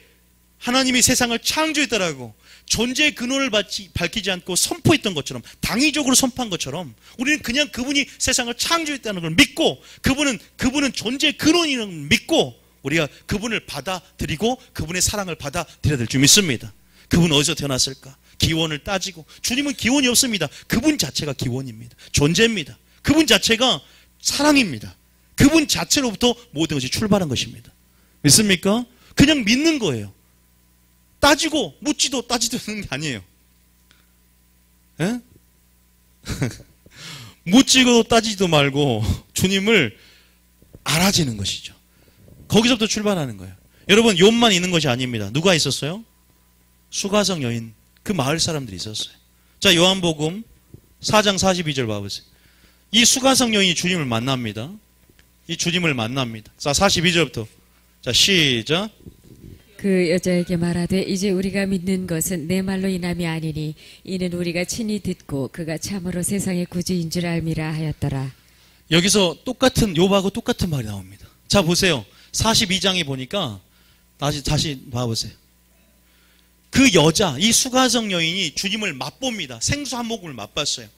하나님이 세상을 창조했다라고 존재의 근원을 밝히지 않고 선포했던 것처럼, 당위적으로 선포한 것처럼 우리는 그냥 그분이 세상을 창조했다는 걸 믿고, 그분은 존재의 근원이라는 걸 믿고 우리가 그분을 받아들이고 그분의 사랑을 받아들여야 될 줄 믿습니다. 그분 어디서 태어났을까? 기원을 따지고, 주님은 기원이 없습니다. 그분 자체가 기원입니다. 존재입니다. 그분 자체가 사랑입니다. 그분 자체로부터 모든 것이 출발한 것입니다. 믿습니까? 그냥 믿는 거예요. 따지고 묻지도 따지도 되는 게 아니에요. 에? 묻지도 따지지도 말고 주님을 알아지는 것이죠. 거기서부터 출발하는 거예요. 여러분, 욥만 있는 것이 아닙니다. 누가 있었어요? 수가성 여인, 그 마을 사람들이 있었어요. 자, 요한복음 4장 42절 봐보세요. 이 수가성 여인이 주님을 만납니다. 이 주님을 만납니다. 자, 42절부터. 자, 시작. 그 여자에게 말하되 이제 우리가 믿는 것은 내 말로 인함이 아니니 이는 우리가 친히 듣고 그가 참으로 세상의 구주인 줄 알미라 하였더라. 여기서 욥하고 똑같은 말이 나옵니다. 자, 보세요. 42장에 보니까 다시 봐보세요. 그 여자, 이 수가성 여인이 주님을 맛봅니다. 생수 한 모금을 맛봤어요.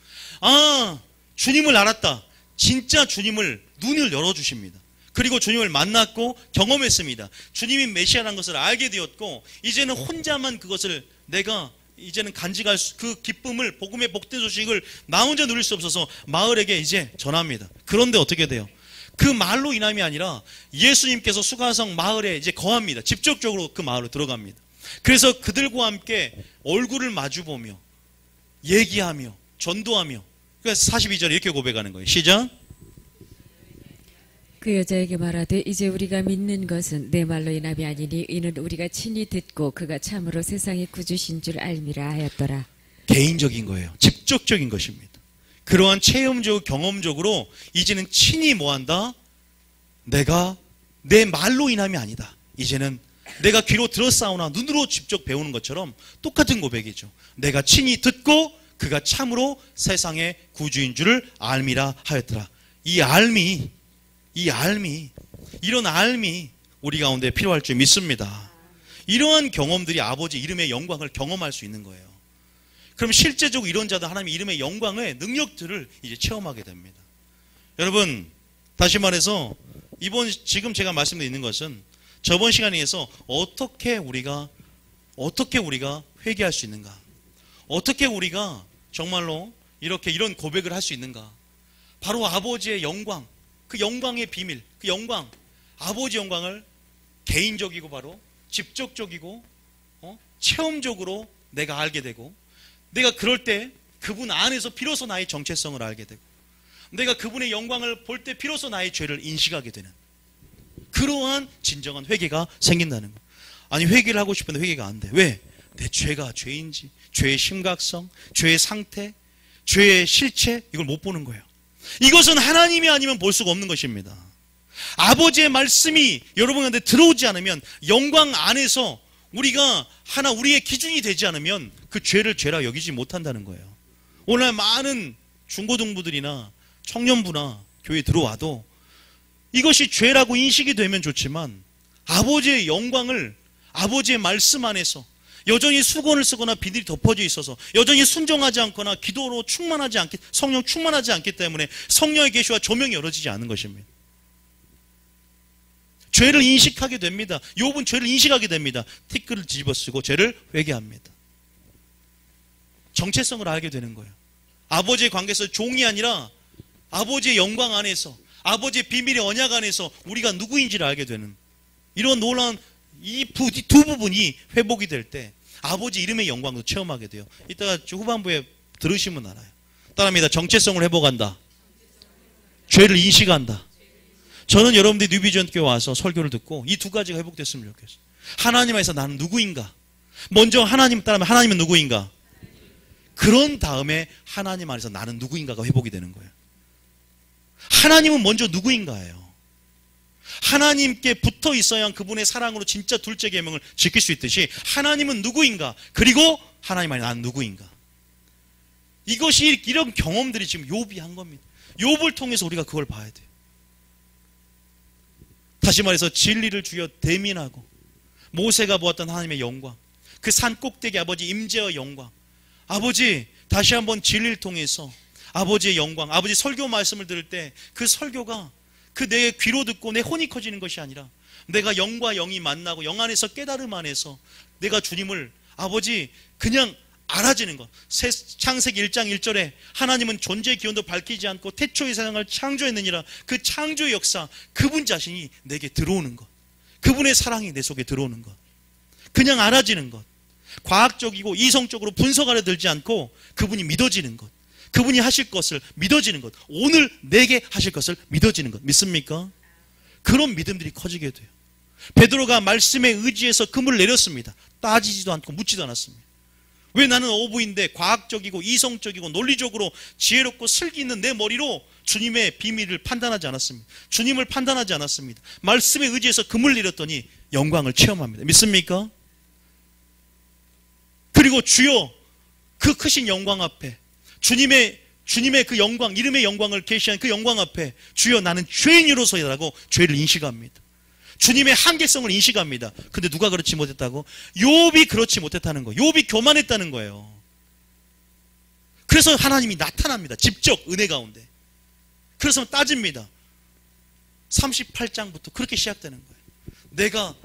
아, 주님을 알았다. 진짜 주님을 눈을 열어주십니다. 그리고 주님을 만났고 경험했습니다. 주님이 메시아라는 것을 알게 되었고, 이제는 혼자만 그것을 내가 이제는 간직할 그 기쁨을, 복음의 복된 소식을 나 혼자 누릴 수 없어서 마을에게 이제 전합니다. 그런데 어떻게 돼요? 그 말로 인함이 아니라 예수님께서 수가성 마을에 이제 거합니다. 직접적으로 그 마을로 들어갑니다. 그래서 그들과 함께 얼굴을 마주보며 얘기하며 전도하며, 그래서 42절에 이렇게 고백하는 거예요. 시작. 그 여자에게 말하되 이제 우리가 믿는 것은 내 말로 인함이 아니니 이는 우리가 친히 듣고 그가 참으로 세상의 구주신 줄 알미라 하였더라. 개인적인 거예요. 직접적인 것입니다. 그러한 체험적, 경험적으로 이제는 친히 뭐한다? 내가 내 말로 인함이 아니다. 이제는 내가 귀로 들었사오나 눈으로 직접 배우는 것처럼 똑같은 고백이죠. 내가 친히 듣고 그가 참으로 세상의 구주인 줄을 알미라 하였더라. 이 알미, 이런 알미 우리 가운데 필요할 줄 믿습니다. 이러한 경험들이 아버지 이름의 영광을 경험할 수 있는 거예요. 그럼 실제적으로 이런 자들 하나님의 이름의 영광의 능력들을 이제 체험하게 됩니다. 여러분, 다시 말해서 지금 제가 말씀드리는 것은 저번 시간에서 어떻게 우리가 회개할 수 있는가, 어떻게 우리가 정말로 이런 고백을 할 수 있는가, 바로 아버지의 영광, 그 영광의 비밀, 그 영광, 아버지 영광을 개인적이고 바로 직접적이고 체험적으로 내가 알게 되고, 내가 그럴 때 그분 안에서 비로소 나의 정체성을 알게 되고, 내가 그분의 영광을 볼 때 비로소 나의 죄를 인식하게 되는 그러한 진정한 회개가 생긴다는 거예요. 아니, 회개를 하고 싶은데 회개가 안 돼. 왜? 내 죄가 죄인지, 죄의 심각성, 죄의 상태, 죄의 실체, 이걸 못 보는 거예요. 이것은 하나님이 아니면 볼 수가 없는 것입니다. 아버지의 말씀이 여러분한테 들어오지 않으면, 영광 안에서 우리의 기준이 되지 않으면 그 죄를 죄라 여기지 못한다는 거예요. 오늘 많은 중고등부들이나 청년부나 교회에 들어와도 이것이 죄라고 인식이 되면 좋지만, 아버지의 영광을 아버지의 말씀 안에서 여전히 수건을 쓰거나 비닐이 덮어져 있어서 여전히 순종하지 않거나 기도로 성령 충만하지 않기 때문에 성령의 계시와 조명이 열어지지 않은 것입니다. 죄를 인식하게 됩니다. 욥은 죄를 인식하게 됩니다. 티끌을 뒤집어 쓰고 죄를 회개합니다. 정체성을 알게 되는 거예요. 아버지의 관계에서 종이 아니라 아버지의 영광 안에서, 아버지의 비밀의 언약 안에서 우리가 누구인지를 알게 되는 이런 놀라운 이 두 부분이 회복이 될 때 아버지 이름의 영광도 체험하게 돼요. 이따가 후반부에 들으시면 알아요. 따라합니다. 정체성을 회복한다. 죄를 인식한다. 저는 여러분들이 뉴비전교회 와서 설교를 듣고 이 두 가지가 회복됐으면 좋겠어요. 하나님 안에서 나는 누구인가? 먼저 하나님 따르면 하나님은 누구인가? 그런 다음에 하나님 안에서 나는 누구인가가 회복이 되는 거예요. 하나님은 먼저 누구인가예요. 하나님께 붙어 있어야 그분의 사랑으로 진짜 둘째 계명을 지킬 수 있듯이 하나님은 누구인가, 그리고 하나님 안에 나는 누구인가. 이것이 이런 경험들이 지금 욥이 한 겁니다. 욥을 통해서 우리가 그걸 봐야 돼요. 다시 말해서 진리를 주여 대민하고 모세가 보았던 하나님의 영광, 그 산 꼭대기 아버지 임재의 영광, 아버지 다시 한번 진리를 통해서 아버지의 영광, 아버지 설교 말씀을 들을 때 그 설교가 그 내 귀로 듣고 내 혼이 커지는 것이 아니라 내가 영과 영이 만나고 영 안에서 깨달음 안에서 내가 주님을 아버지 그냥 알아지는 것. 창세기 1장 1절에 하나님은 존재의 기원도 밝히지 않고 태초의 세상을 창조했느니라, 그 창조의 역사, 그분 자신이 내게 들어오는 것, 그분의 사랑이 내 속에 들어오는 것, 그냥 알아지는 것, 과학적이고 이성적으로 분석하려 들지 않고 그분이 믿어지는 것, 그분이 하실 것을 믿어지는 것, 오늘 내게 하실 것을 믿어지는 것. 믿습니까? 그런 믿음들이 커지게 돼요. 베드로가 말씀에 의지해서 금을 내렸습니다. 따지지도 않고 묻지도 않았습니다. 왜? 나는 어부인데 과학적이고 이성적이고 논리적으로 지혜롭고 슬기 있는 내 머리로 주님의 비밀을 판단하지 않았습니다. 주님을 판단하지 않았습니다. 말씀에 의지해서 금을 내렸더니 영광을 체험합니다. 믿습니까? 그리고 주여 그 크신 영광 앞에, 주님의 주님의 그 영광, 이름의 영광을 계시한 그 영광 앞에 주여 나는 죄인으로서이다라고 죄를 인식합니다. 주님의 한계성을 인식합니다. 근데 누가 그렇지 못했다고? 욥이 그렇지 못했다는 거예요. 욥이 교만했다는 거예요. 그래서 하나님이 나타납니다. 직접 은혜 가운데. 그래서 따집니다. 38장부터 그렇게 시작되는 거예요. 내가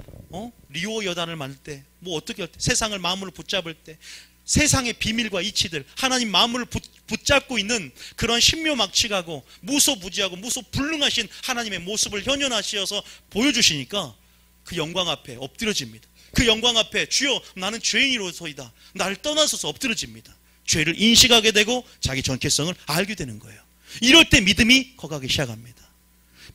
리오 여단을 만들 때, 뭐 어떻게 할 때, 세상을 마음으로 붙잡을 때, 세상의 비밀과 이치들, 하나님 마음을 붙잡고 있는 그런 신묘막측하고 무소부지하고 무소불능하신 하나님의 모습을 현현하시어서 보여주시니까 그 영광 앞에 엎드려집니다. 그 영광 앞에 주여 나는 죄인이로서이다, 나를 떠나서서 엎드려집니다. 죄를 인식하게 되고 자기 정체성을 알게 되는 거예요. 이럴 때 믿음이 커가기 시작합니다.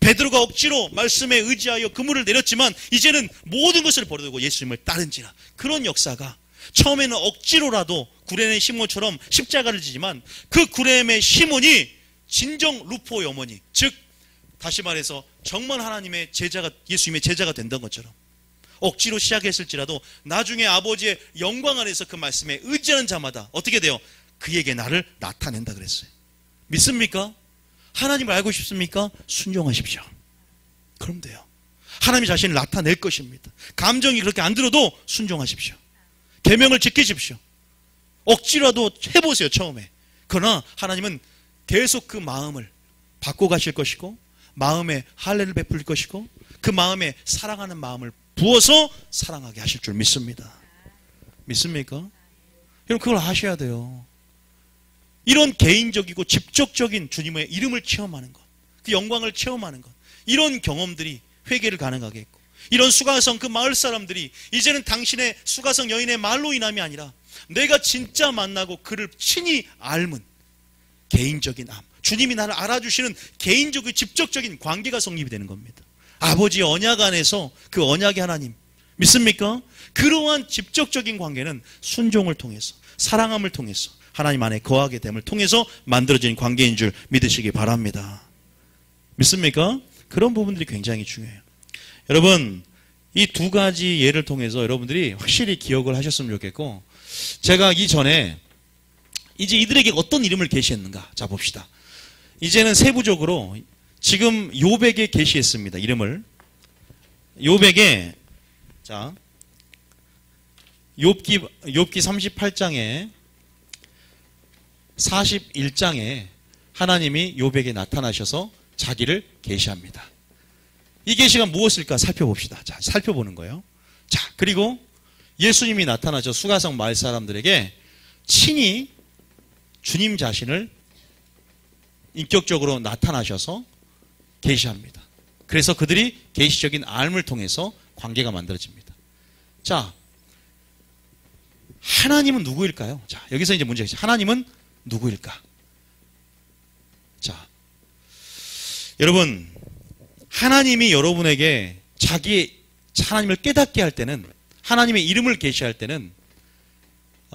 베드로가 억지로 말씀에 의지하여 그물을 내렸지만 이제는 모든 것을 버려두고 예수님을 따른지라. 그런 역사가 처음에는 억지로라도 구레네 시몬처럼 십자가를 지지만 그 구레네 시몬이 진정 루포의 어머니, 즉 다시 말해서 정말 하나님의 제자가, 예수님의 제자가 된다는 것처럼 억지로 시작했을지라도 나중에 아버지의 영광 안에서 그 말씀에 의지하는 자마다 어떻게 돼요? 그에게 나를 나타낸다 그랬어요. 믿습니까? 하나님을 알고 싶습니까? 순종하십시오. 그럼 돼요. 하나님이 자신을 나타낼 것입니다. 감정이 그렇게 안 들어도 순종하십시오. 계명을 지키십시오. 억지라도 해보세요. 처음에. 그러나 하나님은 계속 그 마음을 바꿔가실 것이고 마음에 할례를 베풀 것이고 그 마음에 사랑하는 마음을 부어서 사랑하게 하실 줄 믿습니다. 믿습니까? 여러분 그걸 아셔야 돼요. 이런 개인적이고 직접적인 주님의 이름을 체험하는 것, 그 영광을 체험하는 것, 이런 경험들이 회개를 가능하게 했고, 이런 수가성 그 마을 사람들이 이제는 당신의 수가성 여인의 말로 인함이 아니라 내가 진짜 만나고 그를 친히 앓은 개인적인 암, 주님이 나를 알아주시는 개인적이고 직접적인 관계가 성립이 되는 겁니다. 아버지의 언약 안에서 그 언약의 하나님 믿습니까? 그러한 직접적인 관계는 순종을 통해서, 사랑함을 통해서 하나님 안에 거하게 됨을 통해서 만들어진 관계인 줄 믿으시기 바랍니다. 믿습니까? 그런 부분들이 굉장히 중요해요. 여러분 이 두 가지 예를 통해서 여러분들이 확실히 기억을 하셨으면 좋겠고, 제가 이전에 이제 이들에게 어떤 이름을 계시했는가, 자 봅시다. 이제는 세부적으로 지금 욥에게 계시했습니다. 이름을 욥에게, 자 욥기 38장에 41장에 하나님이 욥에게 나타나셔서 자기를 계시합니다. 이 계시가 무엇일까 살펴봅시다. 자, 살펴보는 거예요. 자, 그리고 예수님이 나타나셔 수가성 마을 사람들에게 친히 주님 자신을 인격적으로 나타나셔서 계시합니다. 그래서 그들이 계시적인 알을 통해서 관계가 만들어집니다. 자, 하나님은 누구일까요? 자, 여기서 이제 문제가 있어요. 하나님은 누구일까? 자, 여러분 하나님이 여러분에게 하나님을 깨닫게 할 때는, 하나님의 이름을 계시할 때는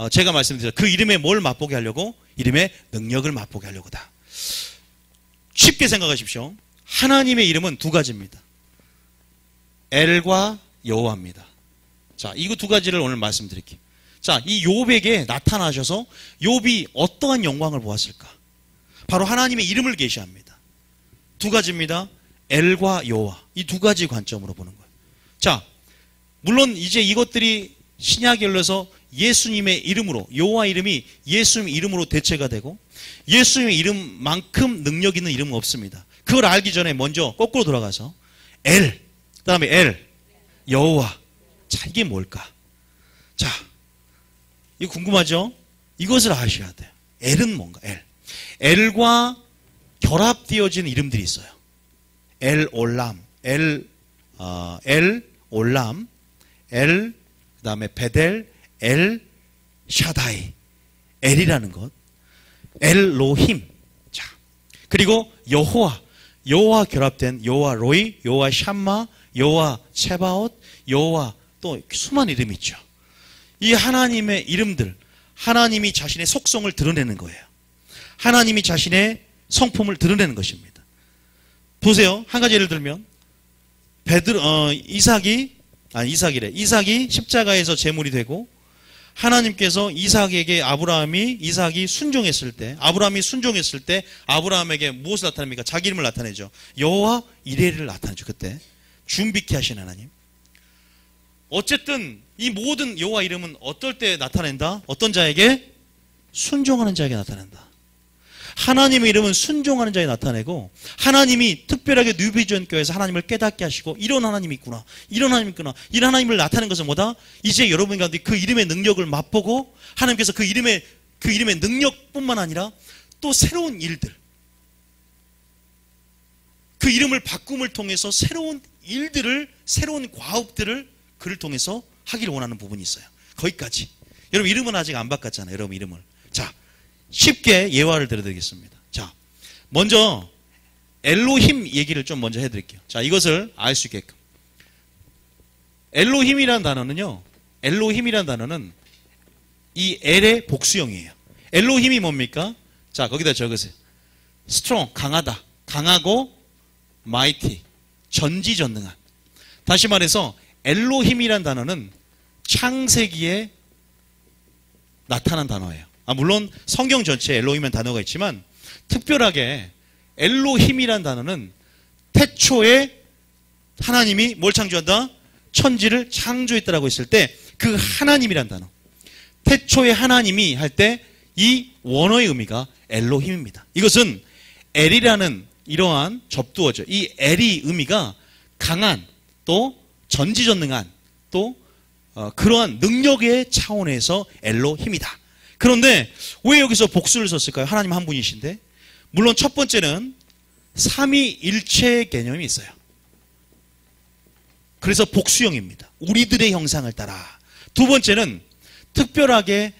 제가 말씀드렸죠. 그 이름에 뭘 맛보게 하려고? 이름의 능력을 맛보게 하려고다. 쉽게 생각하십시오. 하나님의 이름은 두 가지입니다. 엘과 여호와입니다. 자, 이거 두 가지를 오늘 말씀드릴게요. 자, 이 욥에게 나타나셔서 욥이 어떠한 영광을 보았을까? 바로 하나님의 이름을 계시합니다. 두 가지입니다. 엘과 여호와, 이 두 가지 관점으로 보는 거예요. 자, 물론 이제 이것들이 신약에 올려서 예수님의 이름으로, 여호와 이름이 예수님 이름으로 대체가 되고 예수님의 이름만큼 능력 있는 이름은 없습니다. 그걸 알기 전에 먼저 거꾸로 돌아가서 엘, 그 다음에 엘, 여호와. 자, 이게 뭘까? 자, 이거 궁금하죠? 이것을 아셔야 돼요. 엘은 뭔가? 엘과 결합되어진 이름들이 있어요. 엘 올람, 올람, 그 다음에 베델, 엘 샤다이, 엘이라는 것, 엘로힘. 자, 그리고 여호와 결합된 여호와 로이, 여호와 샴마, 여호와 체바옷, 여호와, 또 수많은 이름이 있죠. 이 하나님의 이름들, 하나님이 자신의 속성을 드러내는 거예요. 하나님이 자신의 성품을 드러내는 것입니다. 보세요. 한 가지 예를 들면 이삭이 십자가에서 제물이 되고 하나님께서 이삭이 순종했을 때, 아브라함이 순종했을 때 아브라함에게 무엇을 나타냅니까? 자기 이름을 나타내죠. 여호와 이레를 나타내죠. 그때 준비케 하신 하나님. 어쨌든 이 모든 여호와 이름은 어떨 때 나타낸다? 어떤 자에게? 순종하는 자에게 나타낸다. 하나님의 이름은 순종하는 자에 나타내고, 하나님이 특별하게 뉴비전 교회에서 하나님을 깨닫게 하시고, 이런 하나님이 있구나, 이런 하나님이 있구나, 이런 하나님을 나타내는 것은 뭐다? 이제 여러분 가운데 그 이름의 능력을 맛보고, 하나님께서 그 이름의 능력뿐만 아니라 또 새로운 일들, 그 이름을 바꿈을 통해서 새로운 일들을, 새로운 과업들을 그를 통해서 하기를 원하는 부분이 있어요. 거기까지. 여러분 이름은 아직 안 바꿨잖아요. 여러분 이름을. 자, 쉽게 예화를 들어드리겠습니다. 자, 먼저 엘로힘 얘기를 좀 먼저 해드릴게요. 자, 이것을 알 수 있게끔. 엘로힘이라는 단어는 이 엘의 복수형이에요. 엘로힘이 뭡니까? 자, 거기다 적으세요. strong, 강하다, 강하고 mighty, 전지전능한. 다시 말해서 엘로힘이라는 단어는 창세기에 나타난 단어예요. 물론 성경 전체에 엘로힘이라는 단어가 있지만, 특별하게 엘로힘이라는 단어는 태초에 하나님이 뭘 창조한다? 천지를 창조했다라고 했을 때 그 하나님이라는 단어, 태초에 하나님이 할 때 이 원어의 의미가 엘로힘입니다. 이것은 엘이라는 이러한 접두어죠. 이 엘이 의미가 강한, 또 전지전능한, 또 그러한 능력의 차원에서 엘로힘이다. 그런데 왜 여기서 복수를 썼을까요? 하나님 한 분이신데. 물론 첫 번째는 삼위일체 개념이 있어요. 그래서 복수형입니다. 우리들의 형상을 따라. 두 번째는 특별하게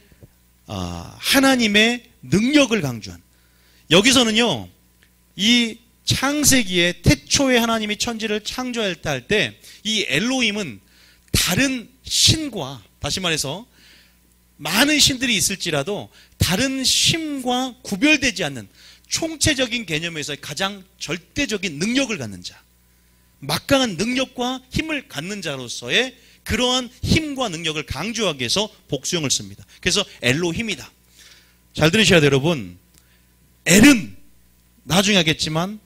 하나님의 능력을 강조한. 여기서는요, 이 창세기에 태초에 하나님이 천지를 창조했다 할 때 이 엘로힘은 다른 신과, 다시 말해서 많은 신들이 있을지라도 다른 신과 구별되지 않는 총체적인 개념에서 가장 절대적인 능력을 갖는 자, 막강한 능력과 힘을 갖는 자로서의 그러한 힘과 능력을 강조하기 위해서 복수형을 씁니다. 그래서 엘로힘이다. 잘 들으셔야 돼요, 여러분. 엘은 나중에 하겠지만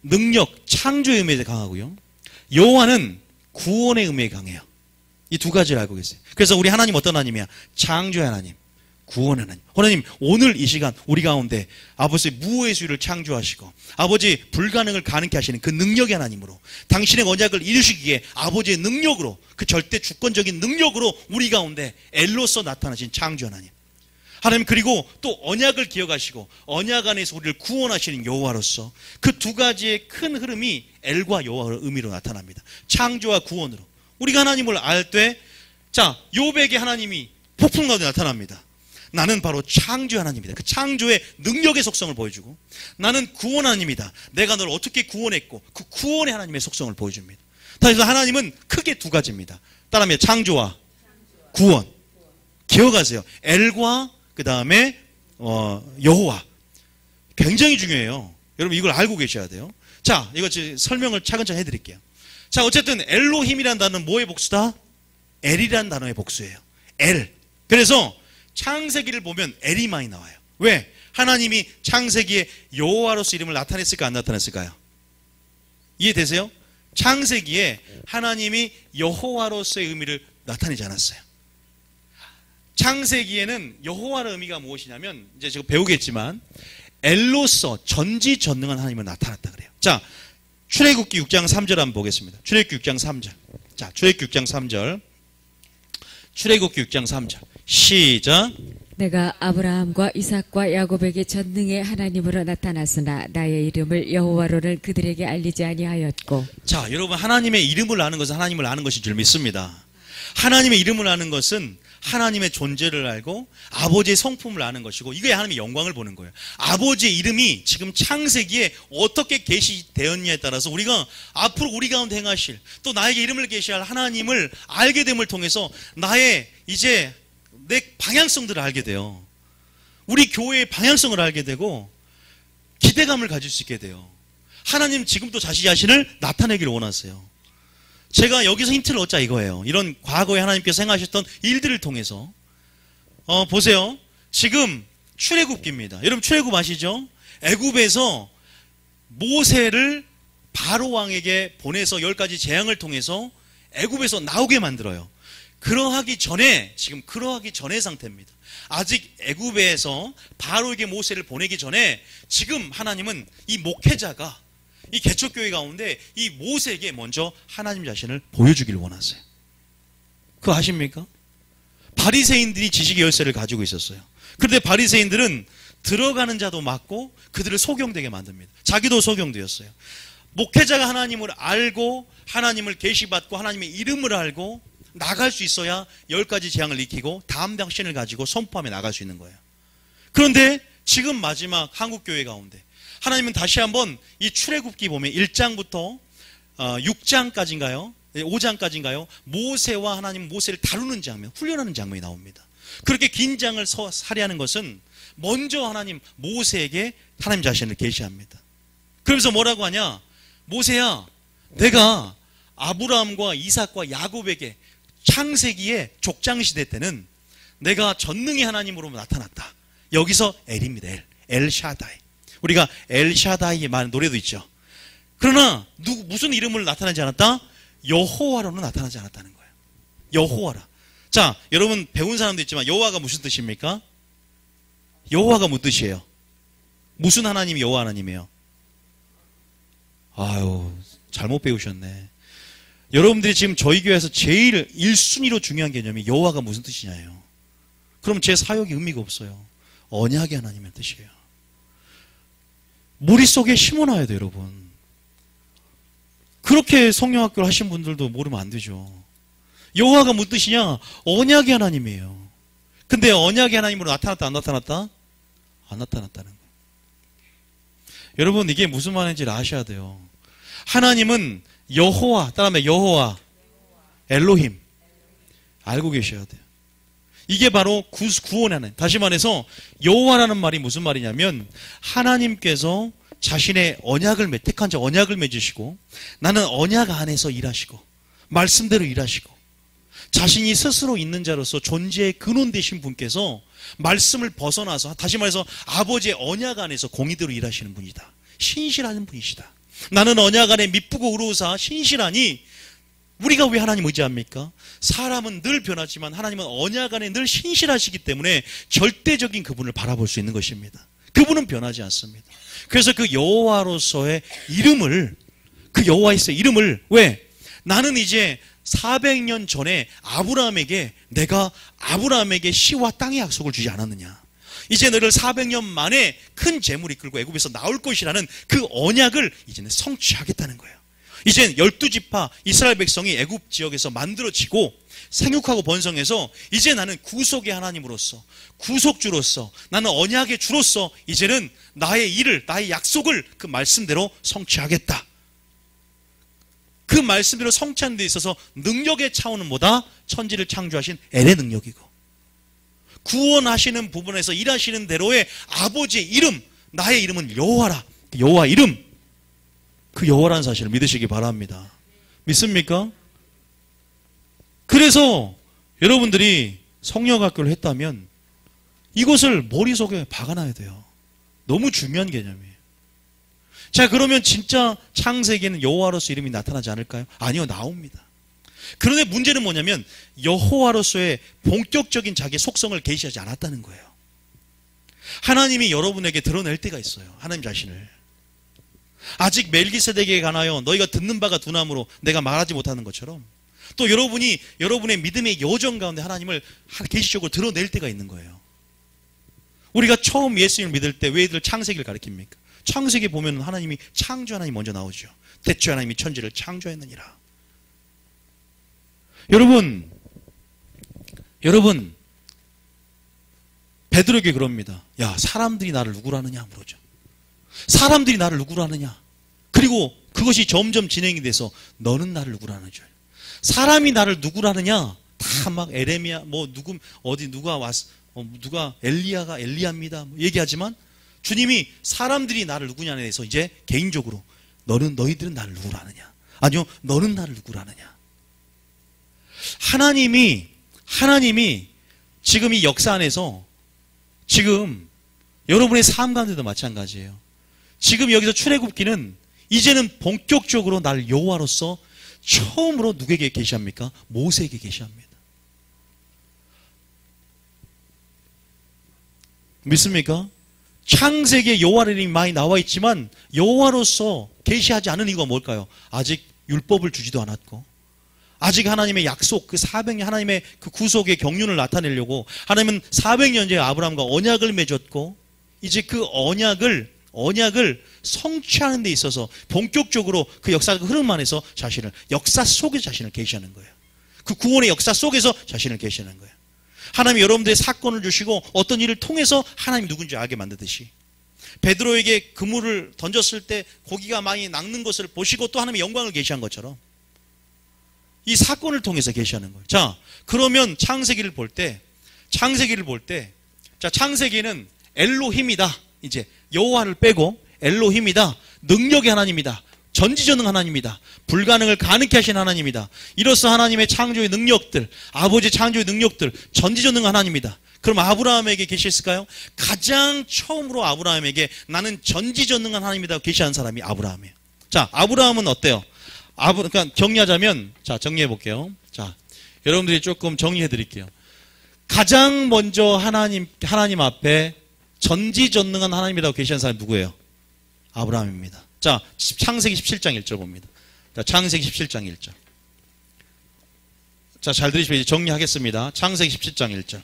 능력, 창조의 의미에 강하고요. 여호와는 구원의 의미에 강해요. 이 두 가지를 알고 계세요. 그래서 우리 하나님 어떤 하나님이야? 창조의 하나님, 구원의 하나님. 하나님, 오늘 이 시간 우리 가운데 아버지의 무의 수를 창조하시고 아버지 불가능을 가능케 하시는 그 능력의 하나님으로, 당신의 언약을 이루시기에 아버지의 능력으로, 그 절대 주권적인 능력으로 우리 가운데 엘로서 나타나신 창조 하나님. 하나님, 그리고 또 언약을 기억하시고 언약 안에서 우리를 구원하시는 여호와로서 그 두 가지의 큰 흐름이 엘과 여호와의 의미로 나타납니다. 창조와 구원으로. 우리가 하나님을 알 때, 자, 욥에게 하나님이 폭풍 가운데 나타납니다. 나는 바로 창조 하나님이다. 그 창조의 능력의 속성을 보여주고, 나는 구원 하나님이다. 내가 널 어떻게 구원했고 그 구원의 하나님의 속성을 보여줍니다. 그래서 하나님은 크게 두 가지입니다. 따라하면 창조와 구원. 기억하세요. 엘과 그 다음에 여호와. 굉장히 중요해요. 여러분 이걸 알고 계셔야 돼요. 자, 이거 설명을 차근차근 해드릴게요. 자, 어쨌든 엘로힘이라는 단어는 뭐의 복수다? 엘이라는 단어의 복수예요. 엘. 그래서 창세기를 보면 엘이 많이 나와요. 왜? 하나님이 창세기에 여호와로서 이름을 나타냈을까 안 나타냈을까요? 이해되세요? 창세기에 하나님이 여호와로서의 의미를 나타내지 않았어요. 창세기에는 여호와의 의미가 무엇이냐면, 이제 제가 배우겠지만 엘로서 전지전능한 하나님을 나타났다 그래요. 자, 출애굽기 6장 3절 한번 보겠습니다. 출애굽기 6장 3절. 자, 출애굽기 6장 3절. 출애굽기 6장 3절. 시작. 내가 아브라함과 이삭과 야곱에게 전능의 하나님으로 나타났으나 나의 이름을 여호와로는 그들에게 알리지 아니하였고. 자, 여러분, 하나님의 이름을 아는 것은 하나님을 아는 것인 줄 믿습니다. 하나님의 이름을 아는 것은 하나님의 존재를 알고 아버지의 성품을 아는 것이고, 이게 하나님의 영광을 보는 거예요. 아버지의 이름이 지금 창세기에 어떻게 계시되었냐에 따라서 우리가 앞으로 우리 가운데 행하실, 또 나에게 이름을 계시할 하나님을 알게 됨을 통해서 나의 이제 내 방향성들을 알게 돼요. 우리 교회의 방향성을 알게 되고 기대감을 가질 수 있게 돼요. 하나님 지금도 자신 자신을 나타내기를 원하세요. 제가 여기서 힌트를 얻자 이거예요. 이런 과거에 하나님께서 행하셨던 일들을 통해서 보세요. 지금 출애굽기입니다. 여러분 출애굽 아시죠? 애굽에서 모세를 바로 왕에게 보내서 10가지 재앙을 통해서 애굽에서 나오게 만들어요. 그러하기 전에 상태입니다. 아직 애굽에서 바로에게 모세를 보내기 전에 지금 하나님은 이 목회자가 이 개척교회 가운데 이 모세에게 먼저 하나님 자신을 보여주기를 원하세요. 그거 아십니까? 바리새인들이 지식의 열쇠를 가지고 있었어요. 그런데 바리새인들은 들어가는 자도 막고 그들을 소경되게 만듭니다. 자기도 소경되었어요. 목회자가 하나님을 알고 하나님을 계시받고 하나님의 이름을 알고 나갈 수 있어야 10가지 재앙을 익히고 다음 당신을 가지고 선포하며 나갈 수 있는 거예요. 그런데 지금 마지막 한국교회 가운데 하나님은 다시 한번 이 출애굽기 보면 1장부터 6장까지인가요? 5장까지인가요? 모세와 하나님 모세를 다루는 장면, 훈련하는 장면이 나옵니다. 그렇게 긴장을 살해하는 것은 먼저 하나님 모세에게 하나님 자신을 계시합니다. 그러면서 뭐라고 하냐? 모세야, 내가 아브라함과 이삭과 야곱에게 창세기의 족장시대 때는 내가 전능의 하나님으로 나타났다. 여기서 엘입니다. 엘샤다이. 우리가 엘샤다이의 말 노래도 있죠. 그러나 무슨 이름으로 나타나지 않았다? 여호와로는 나타나지 않았다는 거예요. 여호와라. 자, 여러분 배운 사람도 있지만 여호와가 무슨 뜻입니까? 여호와가 무슨 뜻이에요? 무슨 하나님이 여호와 하나님이에요? 아유, 잘못 배우셨네. 여러분들이 지금 저희 교회에서 제일 1순위로 중요한 개념이 여호와가 무슨 뜻이냐예요. 그럼 제 사역이 의미가 없어요. 언약의 하나님의 뜻이에요. 머릿속에 심어놔야 돼요, 여러분. 그렇게 성령학교를 하신 분들도 모르면 안 되죠. 여호와가 무슨 뜻이냐? 언약의 하나님이에요. 근데 언약의 하나님으로 나타났다 안 나타났다? 안 나타났다는 거예요. 여러분 이게 무슨 말인지를 아셔야 돼요. 하나님은 여호와, 따라하면 여호와, 엘로힘 알고 계셔야 돼요. 이게 바로 구원의 하나님. 다시 말해서 여호와라는 말이 무슨 말이냐면 하나님께서 자신의 언약을 택한 자 언약을 맺으시고 나는 언약 안에서 일하시고 말씀대로 일하시고 자신이 스스로 있는 자로서 존재의 근원 되신 분께서 말씀을 벗어나서 다시 말해서 아버지의 언약 안에서 공의대로 일하시는 분이다. 신실한 분이시다. 나는 언약 안에 미쁘고 의로우사 신실하니 우리가 왜 하나님 의지합니까? 사람은 늘 변하지만 하나님은 언약 안에 늘 신실하시기 때문에 절대적인 그분을 바라볼 수 있는 것입니다. 그분은 변하지 않습니다. 그래서 그 여호와로서의 이름을 그 여호와의 이름을 왜? 나는 이제 400년 전에 내가 아브라함에게 시와 땅의 약속을 주지 않았느냐. 이제 너를 400년 만에 큰 재물이 이끌고 애굽에서 나올 것이라는 그 언약을 이제는 성취하겠다는 거예요. 이젠 12지파 이스라엘 백성이 애굽 지역에서 만들어지고 생육하고 번성해서 이제 나는 구속의 하나님으로서 구속주로서 나는 언약의 주로서 이제는 나의 일을 나의 약속을 그 말씀대로 성취하겠다. 그 말씀대로 성취하는 데 있어서 능력의 차원은 뭐다? 천지를 창조하신 엘의 능력이고 구원하시는 부분에서 일하시는 대로의 아버지의 이름, 나의 이름은 여호와라. 여호와 이름, 그 여호와라는 사실을 믿으시기 바랍니다. 믿습니까? 그래서 여러분들이 성령학교를 했다면 이것을 머릿속에 박아놔야 돼요. 너무 중요한 개념이에요. 자, 그러면 진짜 창세기에는 여호와로서 이름이 나타나지 않을까요? 아니요, 나옵니다. 그런데 문제는 뭐냐면 여호와로서의 본격적인 자기의 속성을 계시하지 않았다는 거예요. 하나님이 여러분에게 드러낼 때가 있어요. 하나님 자신을. 아직 멜기세덱에게 관하여 너희가 듣는 바가 두나무로 내가 말하지 못하는 것처럼 또 여러분의 믿음의 여정 가운데 하나님을 계시적으로 드러낼 때가 있는 거예요. 우리가 처음 예수님을 믿을 때 왜들 창세기를 가르칩니까? 창세기 보면 하나님이 창조 하나님이 먼저 나오죠. 태초에 하나님이 천지를 창조했느니라. 여러분 베드로에게 그럽니다. 야, 사람들이 나를 누구로 아느냐 물어죠. 사람들이 나를 누구로 아느냐. 그리고 그것이 점점 진행이 돼서 너는 나를 누구로 아느냐. 사람이 나를 누구로 아느냐. 다 막 에레미야 누가 왔어. 누가 엘리야가 엘리야입니다. 얘기하지만 주님이 사람들이 나를 누구냐에 대해서 이제 개인적으로 너희들은 나를 누구로 아느냐. 아니요, 너는 나를 누구로 아느냐. 하나님이 지금 이 역사 안에서 지금 여러분의 삶 가운데도 마찬가지예요. 지금 여기서 출애굽기는 이제는 본격적으로 날 여호와로서 처음으로 누구에게 계시합니까? 모세에게 계시합니다. 믿습니까? 창세기에 여호와의 이름이 많이 나와 있지만 여호와로서 계시하지 않은 이유가 뭘까요? 아직 율법을 주지도 않았고, 아직 하나님의 약속, 그 400년 하나님의 그 구속의 경륜을 나타내려고 하나님은 400년 전에 아브라함과 언약을 맺었고, 이제 그 언약을 성취하는 데 있어서 본격적으로 그 역사적 흐름 안에서 역사 속에서 자신을 계시하는 거예요. 그 구원의 역사 속에서 자신을 계시하는 거예요. 하나님이 여러분들의 사건을 주시고 어떤 일을 통해서 하나님이 누군지 알게 만드듯이, 베드로에게 그물을 던졌을 때 고기가 많이 낚는 것을 보시고 또 하나님의 영광을 계시한 것처럼 이 사건을 통해서 계시하는 거예요. 자, 그러면 창세기를 볼 때, 자, 창세기는 엘로힘이다. 이제 여호와를 빼고 엘로힘이다. 능력의 하나님이다. 전지전능 하나님이다. 불가능을 가능케 하신 하나님이다. 이로써 하나님의 창조의 능력들, 아버지의 창조의 능력들, 전지전능 하나님이다. 그럼 아브라함에게 계셨을까요? 가장 처음으로 아브라함에게 나는 전지전능한 하나님이다 계시한 사람이 아브라함이에요. 자, 아브라함은 어때요? 그러니까 정리하자면, 자, 정리해 볼게요. 자, 여러분들이 조금 정리해 드릴게요. 가장 먼저 하나님 앞에 전지전능한 하나님이라고 계시한 사람이 누구예요? 아브라함입니다. 자, 창세기 17장 1절 봅니다. 자, 창세기 17장 1절. 자, 잘 들으시면 이제 정리하겠습니다. 창세기 17장 1절.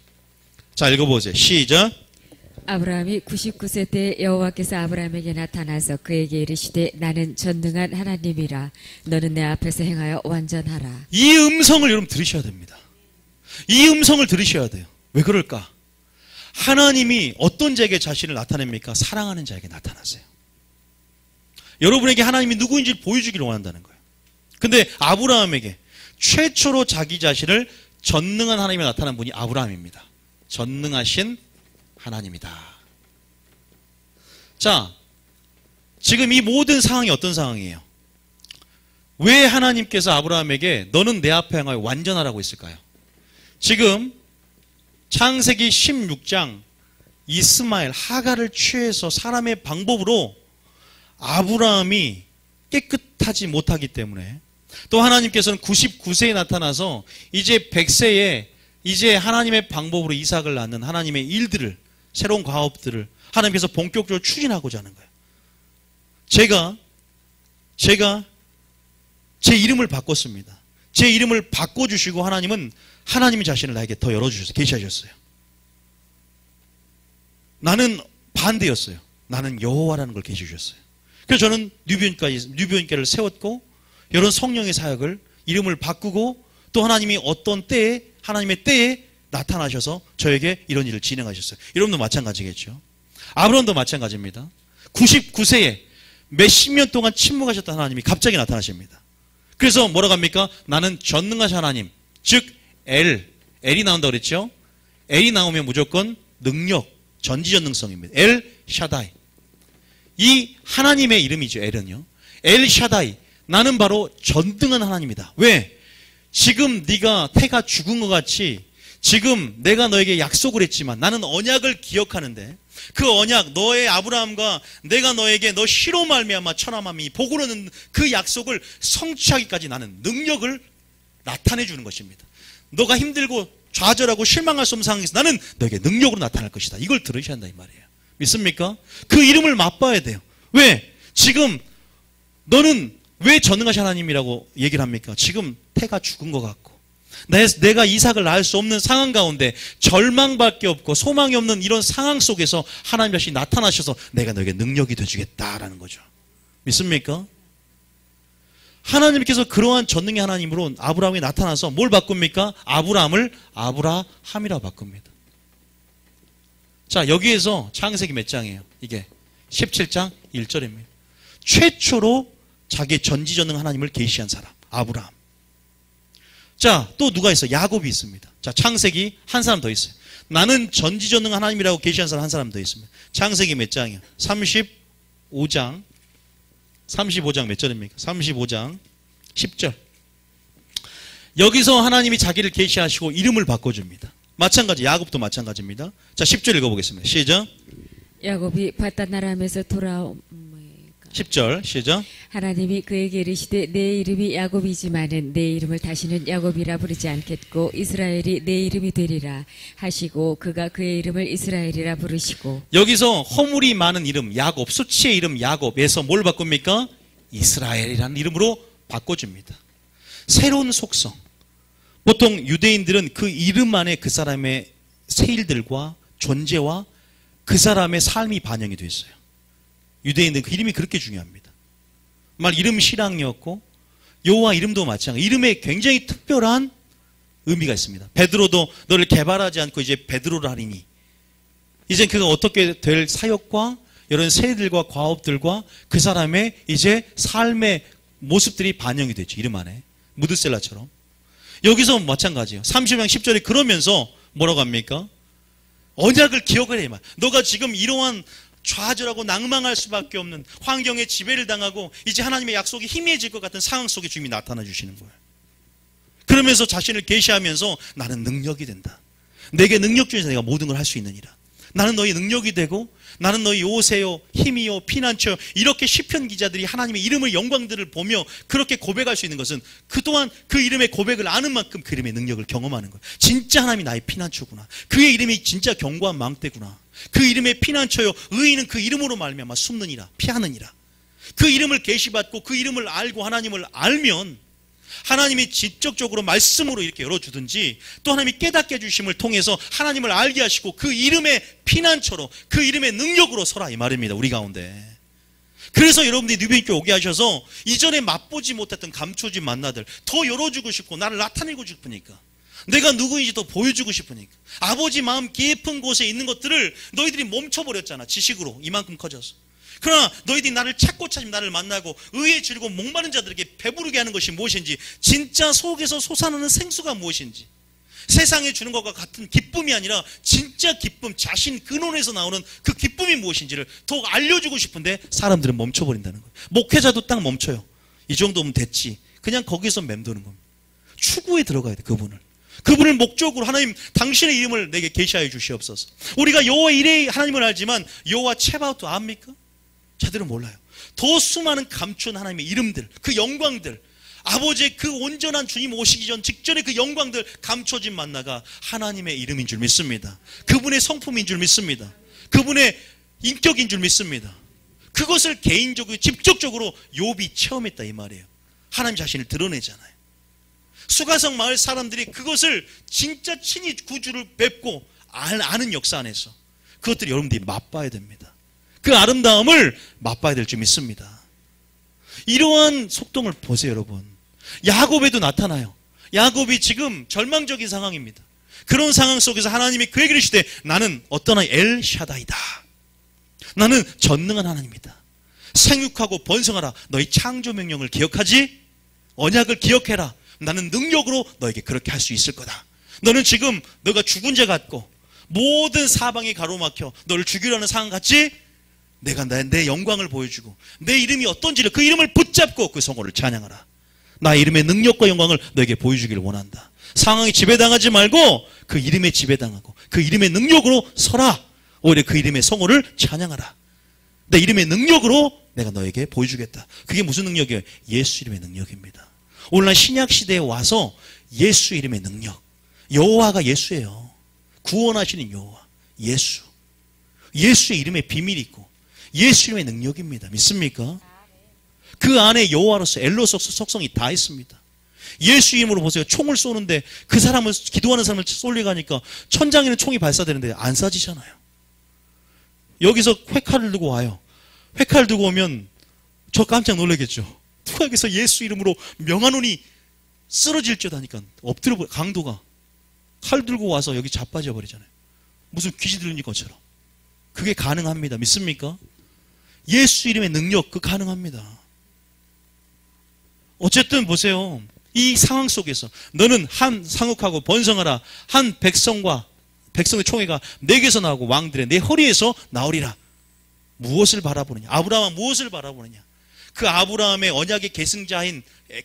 자, 읽어보세요. 시작. 아브라함이 99세 때 여호와께서 아브라함에게 나타나서 그에게 이르시되 나는 전능한 하나님이라 너는 내 앞에서 행하여 완전하라. 이 음성을 여러분 들으셔야 됩니다. 이 음성을 들으셔야 돼요. 왜 그럴까? 하나님이 어떤 자에게 자신을 나타냅니까? 사랑하는 자에게 나타나세요. 여러분에게 하나님이 누구인지를 보여주기를 원한다는 거예요. 근데 아브라함에게 최초로 자기 자신을 전능한 하나님이 나타난 분이 아브라함입니다. 전능하신 하나님이다. 자, 지금 이 모든 상황이 어떤 상황이에요? 왜 하나님께서 아브라함에게 너는 내 앞에 행하여 완전하라고 했을까요? 지금 창세기 16장 이스마엘, 하갈을 취해서 사람의 방법으로 아브라함이 깨끗하지 못하기 때문에, 또 하나님께서는 99세에 나타나서 이제 100세에 이제 하나님의 방법으로 이삭을 낳는 하나님의 일들을, 새로운 과업들을 하나님께서 본격적으로 추진하고자 하는 거예요. 제가 제 이름을 바꿨습니다. 제 이름을 바꿔주시고 하나님이 자신을 나에게 더 열어주셔서 계시하셨어요. 나는 반대였어요. 나는 여호와라는 걸 계시주셨어요. 그래서 저는 누비온교회를 세웠고, 이런 성령의 사역을, 이름을 바꾸고, 또 하나님이 어떤 때에, 하나님의 때에 나타나셔서 저에게 이런 일을 진행하셨어요. 여러분도 마찬가지겠죠. 아브라함도 마찬가지입니다. 99세에 몇십 년 동안 침묵하셨던 하나님이 갑자기 나타나십니다. 그래서 뭐라고 합니까? 나는 전능하신 하나님, 즉 엘이 나온다고 그랬죠. 엘이 나오면 무조건 능력, 전지전능성입니다. 엘 샤다이. 이 하나님의 이름이죠. 엘은요. 엘 샤다이. 나는 바로 전능한 하나님이다. 왜? 지금 네가 태가 죽은 것 같이 지금 내가 너에게 약속을 했지만 나는 언약을 기억하는데, 그 언약, 너의 아브라함과 내가 너에게 너 시로 말미암아 천하만민이 복을 얻는 그 약속을 성취하기까지 나는 능력을 나타내 주는 것입니다. 너가 힘들고 좌절하고 실망할 수 없는 상황에서 나는 너에게 능력으로 나타날 것이다. 이걸 들으셔야 한다 이 말이에요. 믿습니까? 그 이름을 맛봐야 돼요. 왜? 지금 너는 왜 전능하신 하나님이라고 얘기를 합니까? 지금 태가 죽은 것 같고 내가 이삭을 낳을 수 없는 상황 가운데 절망밖에 없고 소망이 없는 이런 상황 속에서 하나님 자신이 나타나셔서 내가 너에게 능력이 되주겠다라는 거죠. 믿습니까? 하나님께서 그러한 전능의 하나님으로 아브라함이 나타나서 뭘 바꿉니까? 아브라함을 아브라함이라 바꿉니다. 자, 여기에서 창세기 몇 장이에요? 이게 17장 1절입니다. 최초로 자기의 전지전능 하나님을 계시한 사람, 아브라함. 자, 또 누가 있어요? 야곱이 있습니다. 자, 창세기 한 사람 더 있어요. 나는 전지전능 하나님이라고 계시한 사람 한 사람 더 있습니다. 창세기 몇 장이에요? 35장 몇 절입니까? 35장 10절. 여기서 하나님이 자기를 계시하시고 이름을 바꿔줍니다. 마찬가지, 야곱도 마찬가지입니다. 자, 10절 읽어보겠습니다. 시작. 야곱이 바단 아람에서 돌아옴 10절 시작. 하나님이 그에게 이르시되 내 이름이 야곱이지만은 내 이름을 다시는 야곱이라 부르지 않겠고 이스라엘이 내 이름이 되리라 하시고 그가 그의 이름을 이스라엘이라 부르시고. 여기서 허물이 많은 이름 야곱, 수치의 이름 야곱에서 뭘 바꿉니까? 이스라엘이라는 이름으로 바꿔줍니다. 새로운 속성. 보통 유대인들은 그 이름 안에 그 사람의 세일들과 존재와 그 사람의 삶이 반영이 되어 있어요. 유대인들은 그 이름이 그렇게 중요합니다. 말 이름 실황이었고 여호와 이름도 마찬가지. 이름에 굉장히 특별한 의미가 있습니다. 베드로도 너를 개발하지 않고 이제 베드로를 하리니, 이제 그가 어떻게 될 사역과 이런 세일들과 과업들과 그 사람의 이제 삶의 모습들이 반영이 되죠. 이름 안에 무드셀라처럼. 여기서 마찬가지예요. 30장 10절에 그러면서 뭐라고 합니까? 언약을 기억하래. 너가 지금 이러한 좌절하고 낭망할 수밖에 없는 환경에 지배를 당하고 이제 하나님의 약속이 희미해질 것 같은 상황 속에 주님이 나타나 주시는 거예요. 그러면서 자신을 계시하면서 나는 능력이 된다. 내게 능력 중에서 내가 모든 걸 할 수 있느니라. 나는 너희 능력이 되고 나는 너희 요새요 힘이요 피난처요. 이렇게 시편 기자들이 하나님의 이름의 영광들을 보며 그렇게 고백할 수 있는 것은 그동안 그 이름의 고백을 아는 만큼 그 이름의 능력을 경험하는 거예요. 진짜 하나님이 나의 피난처구나. 그의 이름이 진짜 견고한 망대구나. 그 이름의 피난처요 의인은 그 이름으로 말미암아 숨느니라 피하느니라. 그 이름을 계시받고 그 이름을 알고 하나님을 알면 하나님이 직접적으로 말씀으로 이렇게 열어주든지 또 하나님이 깨닫게 해주심을 통해서 하나님을 알게 하시고 그 이름의 피난처로 그 이름의 능력으로 서라 이 말입니다. 우리 가운데. 그래서 여러분들이 뉴비교회 오게 하셔서 이전에 맛보지 못했던 감춰진 만나들 더 열어주고 싶고 나를 나타내고 싶으니까, 내가 누구인지 더 보여주고 싶으니까, 아버지 마음 깊은 곳에 있는 것들을 너희들이 멈춰버렸잖아. 지식으로 이만큼 커져서. 그러나 너희들이 나를 찾고 찾으면 나를 만나고 의에 즐거운 목마른 자들에게 배부르게 하는 것이 무엇인지, 진짜 속에서 솟아나는 생수가 무엇인지, 세상에 주는 것과 같은 기쁨이 아니라 진짜 기쁨, 자신 근원에서 나오는 그 기쁨이 무엇인지를 더 알려주고 싶은데 사람들은 멈춰버린다는 거예요. 목회자도 딱 멈춰요. 이 정도면 됐지. 그냥 거기서 맴도는 겁니다. 추구에 들어가야 돼. 그분을 목적으로 하나님 당신의 이름을 내게 계시하여 주시옵소서. 우리가 여호와 이레 하나님을 알지만 여호와 체바웃도 압니까? 자들은 몰라요. 더 수많은 감춘 하나님의 이름들, 그 영광들, 아버지의 그 온전한 주님 오시기 전 직전에 그 영광들 감춰진 만나가 하나님의 이름인 줄 믿습니다. 그분의 성품인 줄 믿습니다. 그분의 인격인 줄 믿습니다. 그것을 개인적으로 직접적으로 욥이 체험했다 이 말이에요. 하나님 자신을 드러내잖아요. 수가성 마을 사람들이 그것을 진짜 친히 구주를 뵙고 아는 역사 안에서 그것들을 여러분들이 맛봐야 됩니다. 그 아름다움을 맛봐야 될 줄 믿습니다. 이러한 속동을 보세요 여러분. 야곱에도 나타나요. 야곱이 지금 절망적인 상황입니다. 그런 상황 속에서 하나님이 그에게 이르시되 나는 어떠나 엘샤다이다. 나는 전능한 하나님이다. 생육하고 번성하라. 너희 창조 명령을 기억하지? 언약을 기억해라. 나는 능력으로 너에게 그렇게 할 수 있을 거다. 너는 지금 너가 죽은 자 같고 모든 사방이 가로막혀 너를 죽이려는 상황 같지? 내가 내 영광을 보여주고 내 이름이 어떤지를 그 이름을 붙잡고 그 성호를 찬양하라. 나의 이름의 능력과 영광을 너에게 보여주기를 원한다. 상황이 지배당하지 말고 그 이름에 지배당하고 그 이름의 능력으로 서라. 오히려 그 이름의 성호를 찬양하라. 내 이름의 능력으로 내가 너에게 보여주겠다. 그게 무슨 능력이에요? 예수 이름의 능력입니다. 오늘날 신약시대에 와서 예수 이름의 능력, 여호와가 예수예요. 구원하시는 여호와 예수, 예수의 이름에 비밀이 있고 예수 이름의 능력입니다. 믿습니까? 그 안에 여호와로서 엘로서 속성이 다 있습니다. 예수 이름으로 보세요. 총을 쏘는데 그 사람을, 기도하는 사람을 쏠려가니까 천장에는 총이 발사되는데 안 쏴지잖아요. 여기서 회칼을 들고 와요. 회칼 들고 오면 저 깜짝 놀라겠죠. 누가 여기서 예수 이름으로 명하노니 쓰러질 줄 아니까 엎드려, 강도가 칼 들고 와서 여기 자빠져 버리잖아요. 무슨 귀신 들린 것처럼. 그게 가능합니다. 믿습니까? 예수 이름의 능력, 그 가능합니다. 어쨌든 보세요. 이 상황 속에서 너는 한 상욱하고 번성하라. 한 백성의 총회가 내게서 나오고 왕들의 내 허리에서 나오리라. 무엇을 바라보느냐? 아브라함은 무엇을 바라보느냐? 그 아브라함의 언약의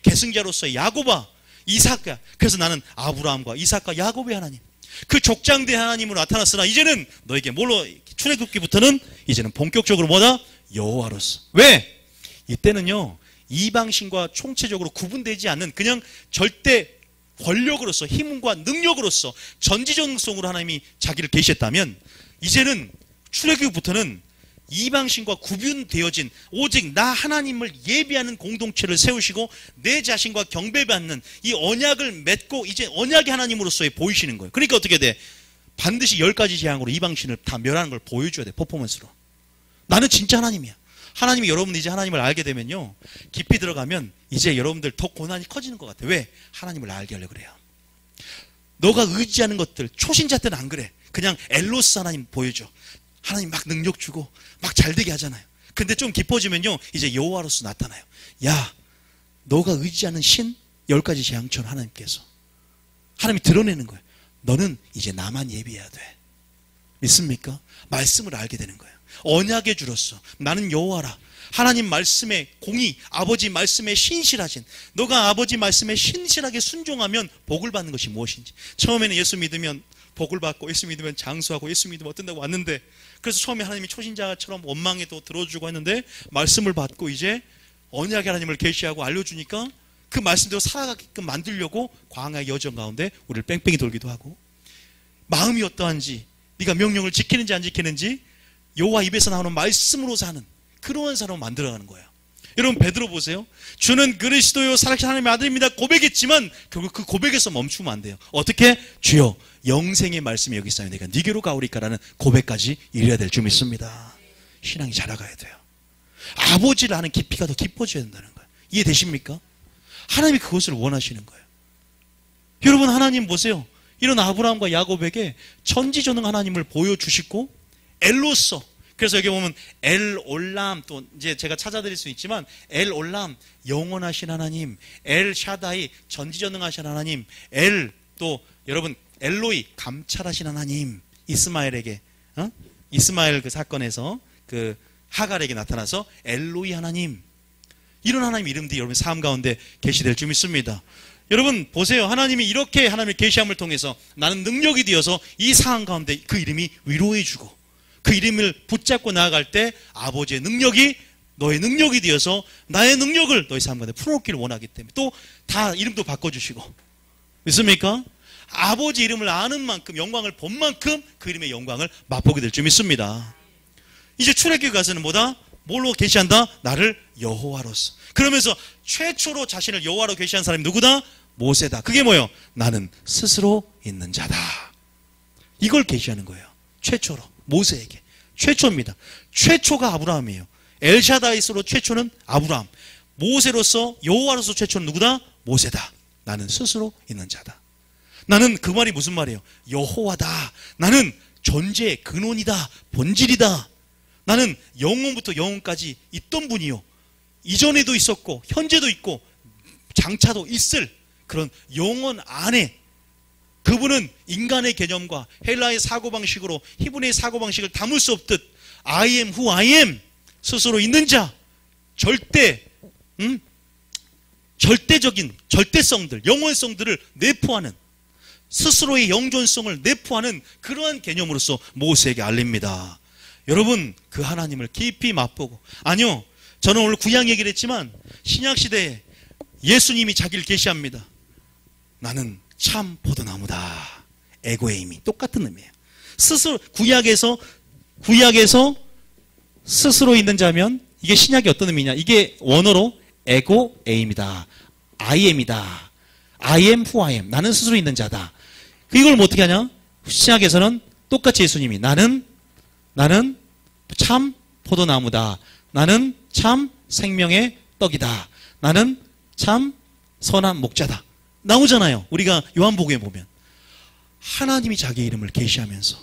계승자로서의 야곱아, 이삭과, 그래서 나는 아브라함과 이삭과 야곱의 하나님, 그 족장대 하나님으로 나타났으나 이제는 너에게 뭘로 출애굽기부터는 이제는 본격적으로 뭐다? 여호와로서. 왜? 이때는요 이방신과 총체적으로 구분되지 않는 그냥 절대 권력으로서 힘과 능력으로서 전지전능성으로 하나님이 자기를 계시했다면 이제는 출애굽부터는 이방신과 구분되어진 오직 나 하나님을 예비하는 공동체를 세우시고 내 자신과 경배받는 이 언약을 맺고 이제 언약의 하나님으로서의 보이시는 거예요. 그러니까 어떻게 돼? 반드시 10가지 재앙으로 이방신을 다 멸하는 걸 보여줘야 돼. 퍼포먼스로. 나는 진짜 하나님이야. 하나님이 여러분 이제 하나님을 알게 되면요 깊이 들어가면 이제 여러분들 더 고난이 커지는 것 같아요. 왜? 하나님을 알게 하려고 그래요. 너가 의지하는 것들 초신자 때는 안 그래. 그냥 엘로스 하나님 보여줘. 하나님 막 능력 주고 막 잘되게 하잖아요. 근데 좀 깊어지면요 이제 여호와로서 나타나요. 야 너가 의지하는 신 10가지 재앙처럼 하나님께서 하나님이 드러내는 거예요. 너는 이제 나만 예비해야 돼. 믿습니까? 말씀을 알게 되는 거예요. 언약의 주로서 나는 여호와라. 하나님 말씀에 공의, 아버지 말씀에 신실하신, 너가 아버지 말씀에 신실하게 순종하면 복을 받는 것이 무엇인지. 처음에는 예수 믿으면 복을 받고 예수 믿으면 장수하고 예수 믿으면 어떤다고 왔는데, 그래서 처음에 하나님이 초신자처럼 원망에도 들어주고 했는데 말씀을 받고 이제 언약의 하나님을 계시하고 알려주니까 그 말씀대로 살아가게끔 만들려고 광야의 여정 가운데 우리를 뺑뺑이 돌기도 하고, 마음이 어떠한지, 네가 명령을 지키는지 안 지키는지 여호와 입에서 나오는 말씀으로 사는 그러한 사람을 만들어가는 거예요. 여러분 베드로 보세요. 주는 그리스도요 살아계신 하나님의 아들입니다 고백했지만 결국 그 고백에서 멈추면 안 돼요. 어떻게? 주여 영생의 말씀이 여기 있어요. 내가 네게로 가오리까라는 고백까지 이래야 될 줄 믿습니다. 신앙이 자라가야 돼요. 아버지를 아는 깊이가 더 깊어져야 된다는 거예요. 이해되십니까? 하나님이 그것을 원하시는 거예요. 여러분 하나님 보세요. 이런 아브라함과 야곱에게 전지전능 하나님을 보여주시고 엘로서, 그래서 여기 보면 엘 올람, 또 이제 제가 찾아드릴 수 있지만 엘 올람 영원하신 하나님, 엘 샤다이 전지전능하신 하나님, 엘 또 여러분 엘로이 감찰하신 하나님, 이스마엘에게 이스마엘 그 사건에서 그 하갈에게 나타나서 엘로이 하나님, 이런 하나님 이름들이 여러분 삶 가운데 계시될 줄 믿습니다. 여러분 보세요. 하나님이 이렇게 하나님의 계시함을 통해서 나는 능력이 되어서 이 상황 가운데 그 이름이 위로해 주고 그 이름을 붙잡고 나아갈 때 아버지의 능력이 너의 능력이 되어서 나의 능력을 너의 삶 가운데 풀어놓기를 원하기 때문에 또 다 이름도 바꿔주시고, 믿습니까? 아버지 이름을 아는 만큼, 영광을 본 만큼 그 이름의 영광을 맛보게 될 줄 믿습니다. 이제 출애굽에 가서는 뭐다? 뭘로 계시한다? 나를 여호와로서. 그러면서 최초로 자신을 여호와로 계시한 사람이 누구다? 모세다. 그게 뭐예요? 나는 스스로 있는 자다. 이걸 계시하는 거예요. 최초로 모세에게. 최초입니다. 최초가 아브라함이에요. 엘샤다이스로 최초는 아브라함, 모세로서 여호와로서 최초는 누구다? 모세다. 나는 스스로 있는 자다. 나는 그 말이 무슨 말이에요? 여호와다. 나는 존재의 근원이다. 본질이다. 나는 영원부터 영원까지 있던 분이요, 이전에도 있었고 현재도 있고 장차도 있을 그런 영원 안에, 그분은 인간의 개념과 헬라의 사고방식으로 히브리의 사고방식을 담을 수 없듯 I am who I am, 스스로 있는 자, 절대적인 절대성들, 영원성들을 내포하는, 스스로의 영존성을 내포하는 그러한 개념으로서 모세에게 알립니다. 여러분 그 하나님을 깊이 맛보고, 아니요 저는 오늘 구약 얘기를 했지만 신약시대에 예수님이 자기를 계시합니다. 나는 참 포도나무다. 에고에임이 똑같은 의미예요. 스스로 구약에서 스스로 있는 자면 이게 신약이 어떤 의미냐? 이게 원어로 에고에임이다. I am이다. I am who I am. 나는 스스로 있는 자다. 이걸 뭐 어떻게 하냐? 신약에서는 똑같이 예수님이 나는 참 포도나무다. 나는 참 생명의 떡이다. 나는 참 선한 목자다. 나오잖아요. 우리가 요한복음에 보면 하나님이 자기 이름을 계시하면서,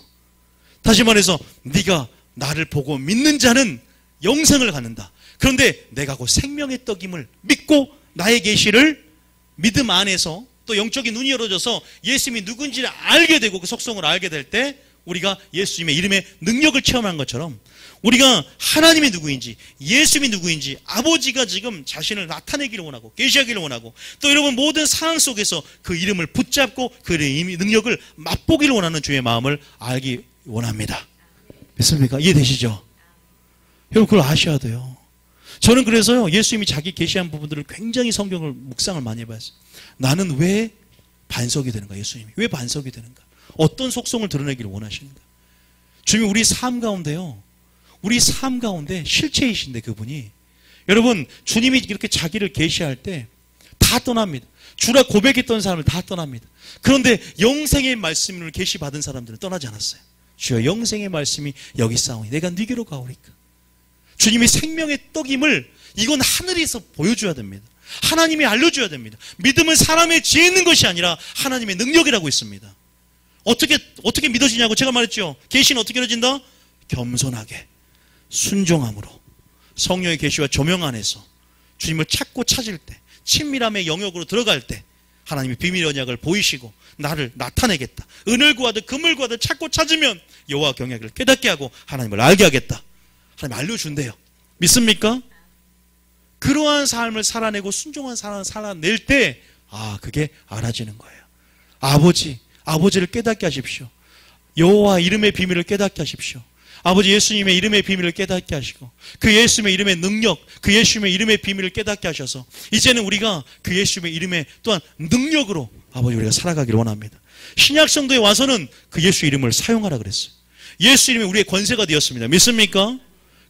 다시 말해서 네가 나를 보고 믿는 자는 영생을 갖는다. 그런데 내가 그 생명의 떡임을 믿고 나의 계시를 믿음 안에서 또 영적인 눈이 열어져서 예수님이 누군지를 알게 되고 그 속성을 알게 될 때 우리가 예수님의 이름의 능력을 체험한 것처럼 우리가 하나님이 누구인지, 예수님이 누구인지, 아버지가 지금 자신을 나타내기를 원하고 계시하기를 원하고, 또 여러분 모든 상황 속에서 그 이름을 붙잡고 그 이름의 능력을 맛보기를 원하는 주의 마음을 알기 원합니다. 믿습니까? 이해되시죠? 여러분 그걸 아셔야 돼요. 저는 그래서요, 예수님이 자기 계시한 부분들을 굉장히 성경을 묵상을 많이 해봤어요. 나는 왜 반석이 되는가? 예수님이 왜 반석이 되는가? 어떤 속성을 드러내기를 원하시는가? 주님이 우리 삶 가운데요, 우리 삶 가운데 실체이신데 그분이, 여러분 주님이 이렇게 자기를 계시할 때 다 떠납니다. 주라 고백했던 사람을 다 떠납니다. 그런데 영생의 말씀을 계시받은 사람들은 떠나지 않았어요. 주여 영생의 말씀이 여기 있사오니 내가 네게로 가오리까. 주님이 생명의 떡임을 이건 하늘에서 보여줘야 됩니다. 하나님이 알려줘야 됩니다. 믿음은 사람의 지혜 있는 것이 아니라 하나님의 능력이라고 있습니다. 어떻게 믿어지냐고 제가 말했죠. 계시는 어떻게 이루어진다? 겸손하게, 순종함으로, 성령의 계시와 조명 안에서 주님을 찾고 찾을 때, 친밀함의 영역으로 들어갈 때 하나님이 비밀 언약을 보이시고 나를 나타내겠다. 은을 구하듯 금을 구하듯 찾고 찾으면 여호와 경외를 깨닫게 하고 하나님을 알게 하겠다. 하나님 알려준대요. 믿습니까? 그러한 삶을 살아내고 순종한 삶을 살아낼 때 그게 알아지는 거예요. 아버지를 깨닫게 하십시오. 여호와 이름의 비밀을 깨닫게 하십시오. 아버지 예수님의 이름의 비밀을 깨닫게 하시고 그 예수님의 이름의 능력, 그 예수님의 이름의 비밀을 깨닫게 하셔서 이제는 우리가 그 예수님의 이름의 또한 능력으로 아버지 우리가 살아가기를 원합니다. 신약성도에 와서는 그 예수 이름을 사용하라 그랬어요. 예수 이름이 우리의 권세가 되었습니다. 믿습니까?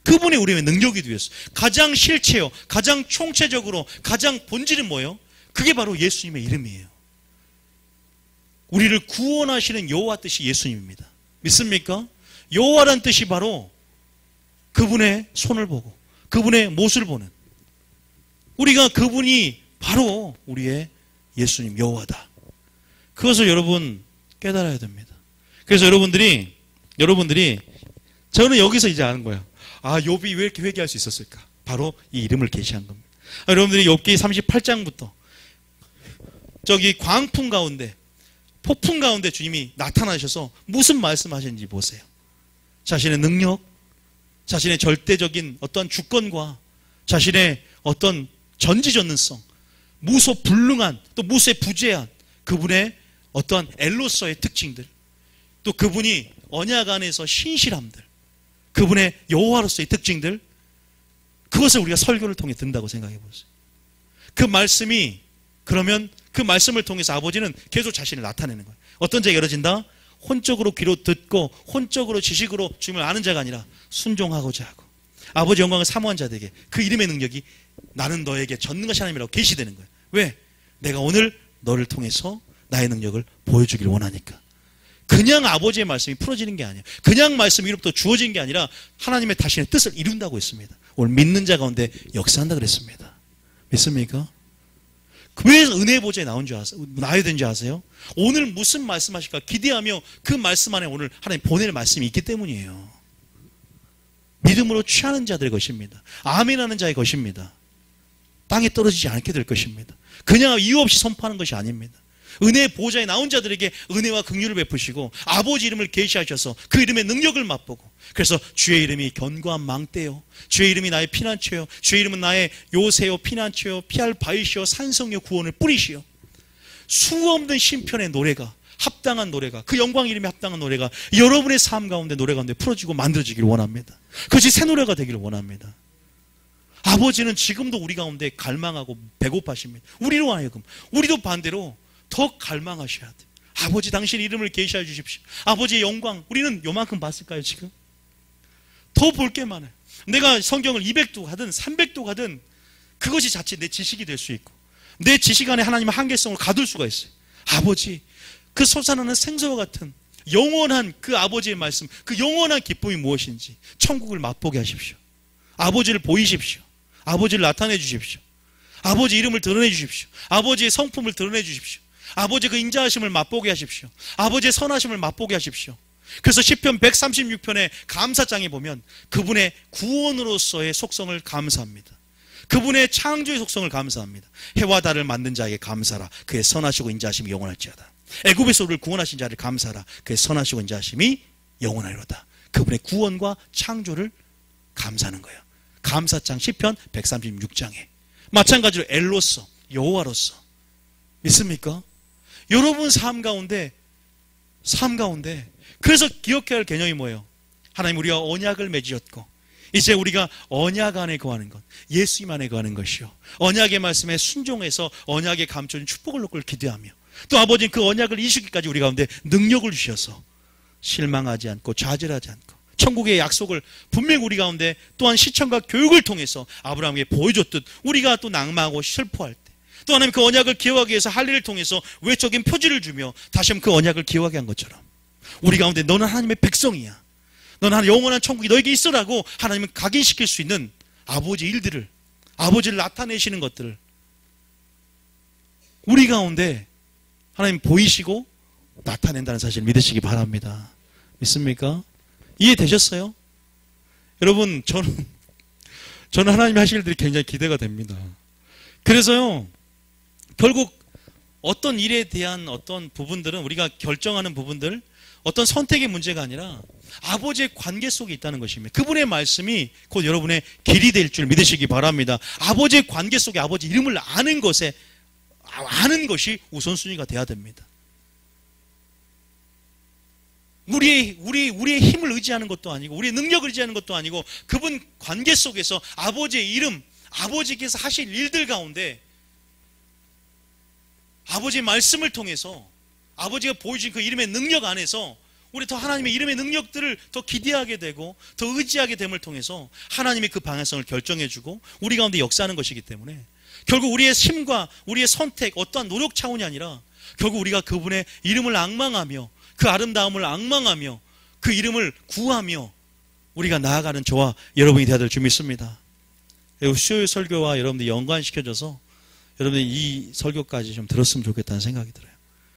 그분의 우리의 능력이 되었어요. 가장 실체요, 가장 총체적으로 가장 본질은 뭐예요? 그게 바로 예수님의 이름이에요. 우리를 구원하시는 여호와 뜻이 예수님입니다. 믿습니까? 여호와라는 뜻이 바로 그분의 손을 보고 그분의 못을 보는, 우리가 그분이 바로 우리의 예수님 여호와다. 그것을 여러분 깨달아야 됩니다. 그래서 여러분들이 저는 여기서 이제 아는 거예요. 욥이 왜 이렇게 회개할 수 있었을까? 바로 이 이름을 계시한 겁니다. 여러분들이 욥기 38장부터 저기 광풍 가운데, 폭풍 가운데 주님이 나타나셔서 무슨 말씀하셨는지 보세요. 자신의 능력, 자신의 절대적인 어떤 주권과 자신의 어떤 전지전능성, 무소불능한, 또 무쇠부재한 그분의 어떠한 엘로서의 특징들, 또 그분이 언약 안에서 신실함들, 그분의 여호와로서의 특징들, 그것을 우리가 설교를 통해 듣는다고 생각해 보세요. 그 말씀이, 그러면 그 말씀을 통해서 아버지는 계속 자신을 나타내는 거예요. 어떤 자가 이루어진다? 혼적으로 귀로 듣고 혼적으로 지식으로 주님을 아는 자가 아니라 순종하고자 하고 아버지 영광을 사모한 자들에게 그 이름의 능력이 나는 너에게 전능하신 하나님이라고 계시되는 거예요. 왜? 내가 오늘 너를 통해서 나의 능력을 보여주기를 원하니까. 그냥 아버지의 말씀이 풀어지는 게 아니에요. 그냥 말씀이 이로부터 주어지는 게 아니라 하나님의 자신의 뜻을 이룬다고 했습니다. 오늘 믿는 자 가운데 역사한다 그랬습니다. 믿습니까? 왜 은혜 보좌에 나와야 되는지 아세요? 오늘 무슨 말씀하실까 기대하며 그 말씀 안에 오늘 하나님 보낼 말씀이 있기 때문이에요. 믿음으로 취하는 자들의 것입니다. 아멘하는 자의 것입니다. 땅에 떨어지지 않게 될 것입니다. 그냥 이유 없이 선포하는 것이 아닙니다. 은혜 보좌에 나온 자들에게 은혜와 긍휼을 베푸시고 아버지 이름을 계시하셔서 그 이름의 능력을 맛보고, 그래서 주의 이름이 견고한 망대요, 주의 이름이 나의 피난처요, 주의 이름은 나의 요새요, 피난처요, 피할 바위시요, 산성요, 구원을 뿌리시요. 수없는 신편의 노래가, 합당한 노래가, 그 영광 이름에 합당한 노래가 여러분의 삶 가운데, 노래 가운데 풀어지고 만들어지기를 원합니다. 그것이 새 노래가 되기를 원합니다. 아버지는 지금도 우리 가운데 갈망하고 배고파십니다. 우리로 하여금, 우리도 반대로 더 갈망하셔야 돼요. 아버지 당신의 이름을 계시해 주십시오. 아버지의 영광, 우리는 요만큼 봤을까요 지금? 더 볼 게 많아요. 내가 성경을 200도 가든 300도 가든 그것이 자체 내 지식이 될 수 있고 내 지식 안에 하나님의 한계성을 가둘 수가 있어요. 아버지, 그 솟아나는 생수와 같은 영원한 그 아버지의 말씀, 그 영원한 기쁨이 무엇인지 천국을 맛보게 하십시오. 아버지를 보이십시오. 아버지를 나타내 주십시오. 아버지 이름을 드러내 주십시오. 아버지의 성품을 드러내 주십시오. 아버지 그 인자하심을 맛보게 하십시오. 아버지의 선하심을 맛보게 하십시오. 그래서 시편 136편의 감사장에 보면 그분의 구원으로서의 속성을 감사합니다. 그분의 창조의 속성을 감사합니다. 해와 달을 만든 자에게 감사라. 그의 선하시고 인자하심이 영원할지어다. 애굽에서 우리를 구원하신 자를 감사라. 그의 선하시고 인자하심이 영원하리로다. 그분의 구원과 창조를 감사하는 거예요. 감사장 시편 136장에 마찬가지로 엘로서, 여호와로서. 믿습니까? 여러분 삶 가운데 그래서 기억해야 할 개념이 뭐예요? 하나님, 우리가 언약을 맺으셨고 이제 우리가 언약 안에 거하는 것, 예수님 안에 거하는 것이요, 언약의 말씀에 순종해서 언약의 감춰진 축복을 얻고 기대하며, 또 아버지는 그 언약을 이루기까지 우리 가운데 능력을 주셔서 실망하지 않고 좌절하지 않고 천국의 약속을 분명히 우리 가운데 또한 시청과 교육을 통해서 아브라함에게 보여줬듯 우리가 또 낭망하고 슬퍼할 때 또 하나님 그 언약을 기억하기 위해서 할 일을 통해서 외적인 표지를 주며 다시 한번 그 언약을 기억하게 한 것처럼 우리 가운데 너는 하나님의 백성이야, 너는 하나님 영원한 천국이 너에게 있어라고 하나님은 각인시킬 수 있는 아버지 일들을, 아버지를 나타내시는 것들을 우리 가운데 하나님 보이시고 나타낸다는 사실을 믿으시기 바랍니다. 믿습니까? 이해되셨어요? 여러분, 저는 하나님이 하실 일들이 굉장히 기대가 됩니다. 그래서요, 결국 어떤 일에 대한 어떤 부분들은 우리가 결정하는 부분들, 어떤 선택의 문제가 아니라 아버지의 관계 속에 있다는 것입니다. 그분의 말씀이 곧 여러분의 길이 될 줄 믿으시기 바랍니다. 아버지의 관계 속에 아버지 이름을 아는 것이 우선순위가 돼야 됩니다. 우리의 힘을 의지하는 것도 아니고 우리의 능력을 의지하는 것도 아니고 그분 관계 속에서 아버지의 이름, 아버지께서 하실 일들 가운데 아버지의 말씀을 통해서 아버지가 보여주신 그 이름의 능력 안에서 우리 더 하나님의 이름의 능력들을 더 기대하게 되고 더 의지하게 됨을 통해서 하나님의 그 방향성을 결정해주고 우리 가운데 역사하는 것이기 때문에 결국 우리의 힘과 우리의 선택, 어떠한 노력 차원이 아니라 결국 우리가 그분의 이름을 앙망하며 그 아름다움을 앙망하며 그 이름을 구하며 우리가 나아가는 저와 여러분이 되어야 될 줄 믿습니다. 수요일 설교와 여러분들이 연관시켜줘서 여러분들이 이 설교까지 좀 들었으면 좋겠다는 생각이 들어요.